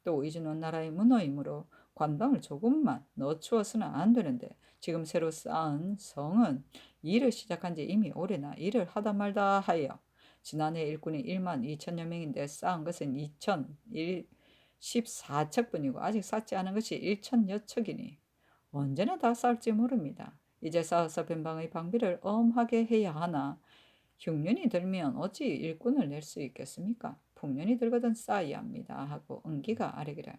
또 이주는 나라의 문호이므로 관방을 조금만 늦추어서는 안 되는데 지금 새로 쌓은 성은 일을 시작한 지 이미 오래나 일을 하다 말다 하여 지난해 일꾼이 1만 2천여 명인데 쌓은 것은 2,014척뿐이고 아직 쌓지 않은 것이 1천여 척이니 언제나 다 쌓을지 모릅니다. 이제 쌓아서 변방의 방비를 엄하게 해야 하나 흉년이 들면 어찌 일꾼을 낼 수 있겠습니까? 풍년이 들거든 쌓아야 합니다. 하고 은기가 아뢰기를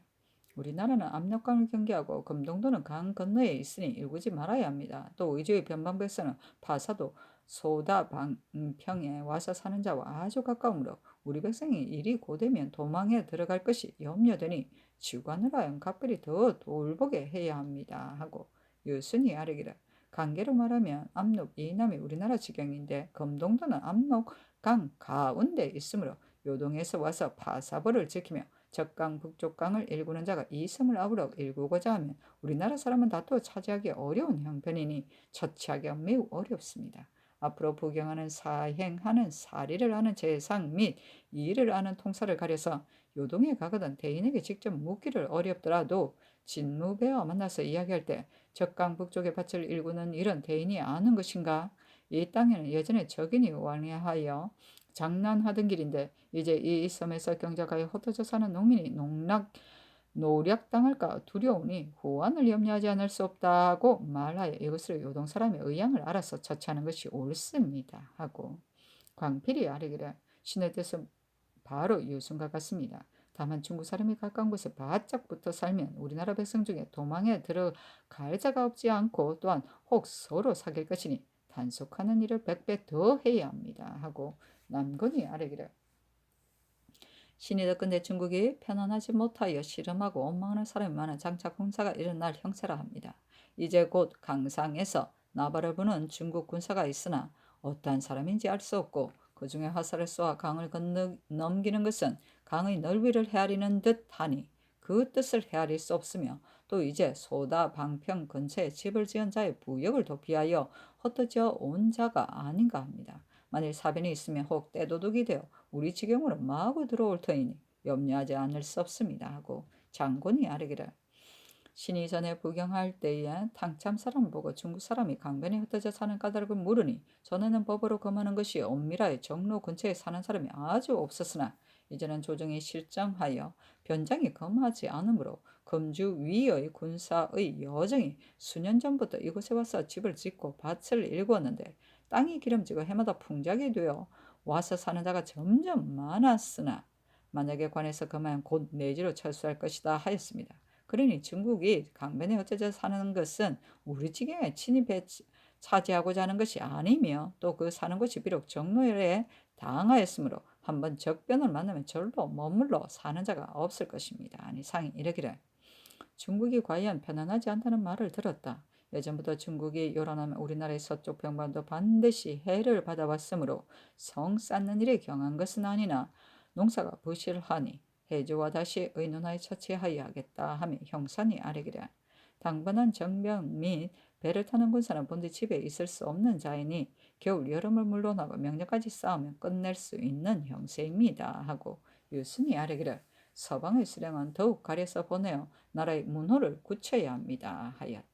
우리나라는 압록강을 경계하고 금동도는 강 건너에 있으니 일구지 말아야 합니다. 또 의주의 변방백성은 파사도 소다방평에 와서 사는 자와 아주 가까우므로 우리 백성이 일이 고되면 도망에 들어갈 것이 염려되니 지관을 하여 각별히 더 돌보게 해야 합니다. 하고 유순이 아뢰기를 관계로 말하면 압록 이남이 우리나라 지경인데 금동도는 압록강 가운데 있으므로 요동에서 와서 파사벌을 지키며 적강 북쪽강을 일구는 자가 이 섬을 아우러 일구고자 하면 우리나라 사람은 다투어 차지하기 어려운 형편이니 처치하기가 매우 어렵습니다. 앞으로 부경하는 사행하는 사리를 하는 재상 및 이를 아는 통사를 가려서 요동에 가거든 대인에게 직접 묻기를 어렵더라도 진무배와 만나서 이야기할 때 적강 북쪽의 밭을 일구는 일은 대인이 아는 것인가? 이 땅에는 예전에 적인이 왕래하여 장난하던 길인데 이제 이 섬에서 경작하여 흩어져 사는 농민이 노략당할까 두려우니 후환을 염려하지 않을 수 없다고 말하여 이것을 요동 사람의 의향을 알아서 처치하는 것이 옳습니다. 하고 광필이 아뢰기를 신의 뜻은 바로 유순과 같습니다. 다만 중국 사람이 가까운 곳에 바짝 붙어 살면 우리나라 백성 중에 도망에 들어갈 자가 없지 않고 또한 혹 서로 사귈 것이니 단속하는 일을 100배 더 해야 합니다. 하고 남군이 아뢰기를 신이 덕건대 중국이 편안하지 못하여 씨름하고 원망하는 사람이 많은 장차 군사가 일어날 형세라 합니다. 이제 곧 강상에서 나발을 부는 중국 군사가 있으나 어떠한 사람인지 알 수 없고 그 중에 화살을 쏘아 강을 넘기는 것은 강의 넓이를 헤아리는 듯 하니 그 뜻을 헤아릴 수 없으며 또 이제 소다 방평 근처에 집을 지은 자의 부역을 도피하여 헛되어 온 자가 아닌가 합니다. 만일 사변이 있으면 혹 떼도둑이 되어 우리 지경으로 마구 들어올 터이니 염려하지 않을 수 없습니다. 하고 장군이 아뢰기를 신이 전에 부경할 때에 당참 사람 보고 중국 사람이 강변에 흩어져 사는 까닭을 물으니 전에는 법으로 금하는 것이 엄밀하여 정로 근처에 사는 사람이 아주 없었으나 이제는 조정이 실정하여 변장이 금하지 않으므로 금주 위의 군사의 여정이 수년 전부터 이곳에 와서 집을 짓고 밭을 일구었는데 땅이 기름지고 해마다 풍작이 되어 와서 사는 자가 점점 많았으나 만약에 관에서 금하면 곧 내지로 철수할 것이다 하였습니다. 그러니 중국이 강변에 흩어져 사는 것은 우리 지경에 침입해 차지하고자 하는 것이 아니며 또 그 사는 곳이 비록 정로에 당하였으므로 한번 적변을 만나면 절로 머물러 사는 자가 없을 것입니다. 아니 상이 이르기를 중국이 과연 편안하지 않다는 말을 들었다. 예전부터 중국이 요란하면 우리나라의 서쪽 병반도 반드시 해를 받아왔으므로 성 쌓는 일에 경한 것은 아니나 농사가 부실하니 해주와 다시 의논하여 처치하여야 하겠다 하며 형산이 아뢰기를 당분한 정병 및 배를 타는 군사는 본디 집에 있을 수 없는 자이니 겨울 여름을 물러나고 명령까지 싸우면 끝낼 수 있는 형세입니다 하고 유순이 아뢰기를 서방의 수령은 더욱 가려서 보내어 나라의 문호를 굳혀야 합니다 하였다.